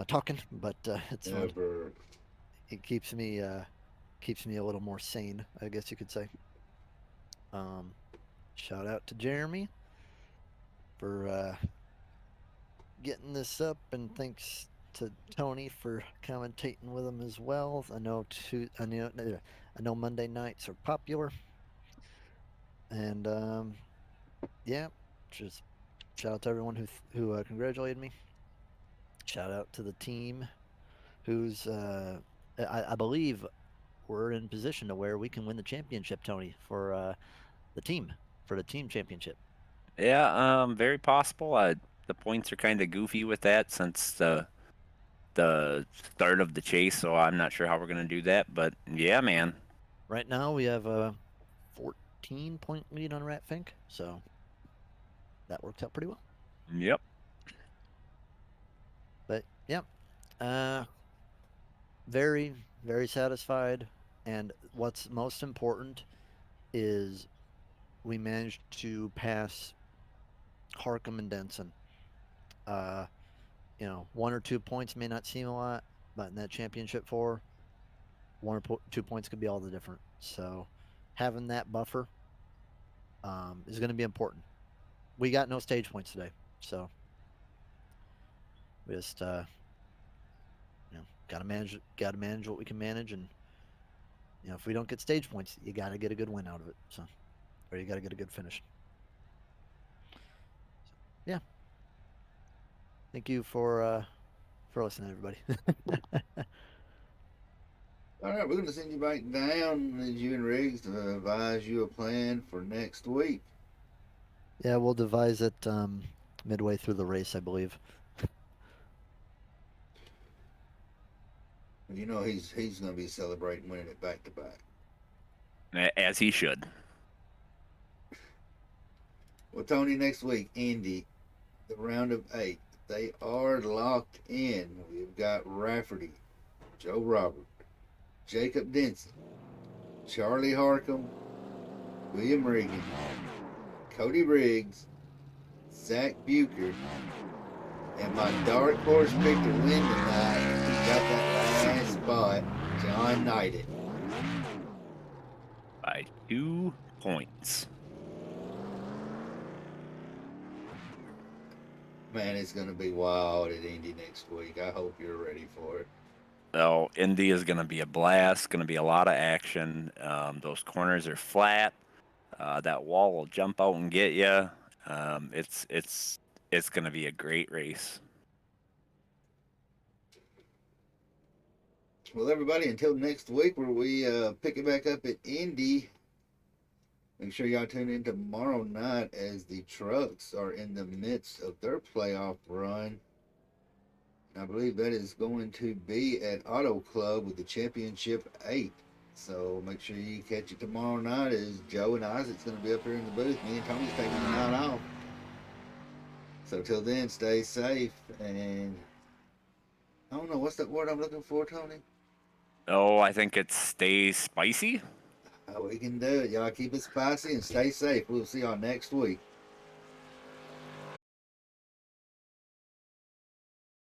talking, but it's fun. Never. It keeps me a little more sane, I guess you could say. Shout out to Jeremy for getting this up, and thanks to Tony for commentating with him as well. I know Monday nights are popular, and yeah, just shout out to everyone who congratulated me. Shout out to the team who's I believe we're in position to where we can win the championship, Tony, the team for the team championship. Yeah, very possible. The points are kind of goofy with that since the start of the chase, so I'm not sure how we're gonna do that. But yeah, man. Right now we have a 14-point lead on Ratfink, so that works out pretty well. Yep. But yeah, very very satisfied. And what's most important is we managed to pass Harkham and Denson. Uh, 1 or 2 points may not seem a lot, but in that championship four, 1 or 2 points could be all the different. So having that buffer is going to be important. We got no stage points today, so we just got to manage what we can manage, and if we don't get stage points, you got to get a good win out of it. So, or you got to get a good finish. So, yeah. Thank you for listening, everybody. All right, we're going to send you back down as you and Riggs to advise you a plan for next week. Yeah, we'll devise it midway through the race, I believe. He's going to be celebrating winning it back to back. As he should. Well, Tony, next week, Indy, the round of 8. They are locked in. We've got Rafferty, Joe Robert, Jacob Denson, Charlie Harkham, William Regan, Cody Riggs, Zach Bucher, and my dark horse pick to win tonight. He got that last spot, John Knighted. By 2 points. Man, it's going to be wild at Indy next week. I hope you're ready for it. So Indy is going to be a blast. Going to be a lot of action. Those corners are flat. That wall will jump out and get you. It's going to be a great race. Well, everybody, until next week where we pick it back up at Indy, make sure y'all tune in tomorrow night as the trucks are in the midst of their playoff run. I believe that is going to be at Auto Club with the Championship 8. So make sure you catch it tomorrow night as Joe and Isaac's going to be up here in the booth. Me and Tony's taking the night off. So till then, stay safe. And I don't know, what's that word I'm looking for, Tony? Oh, I think it stays spicy. We can do it. Y'all keep it spicy and stay safe. We'll see y'all next week.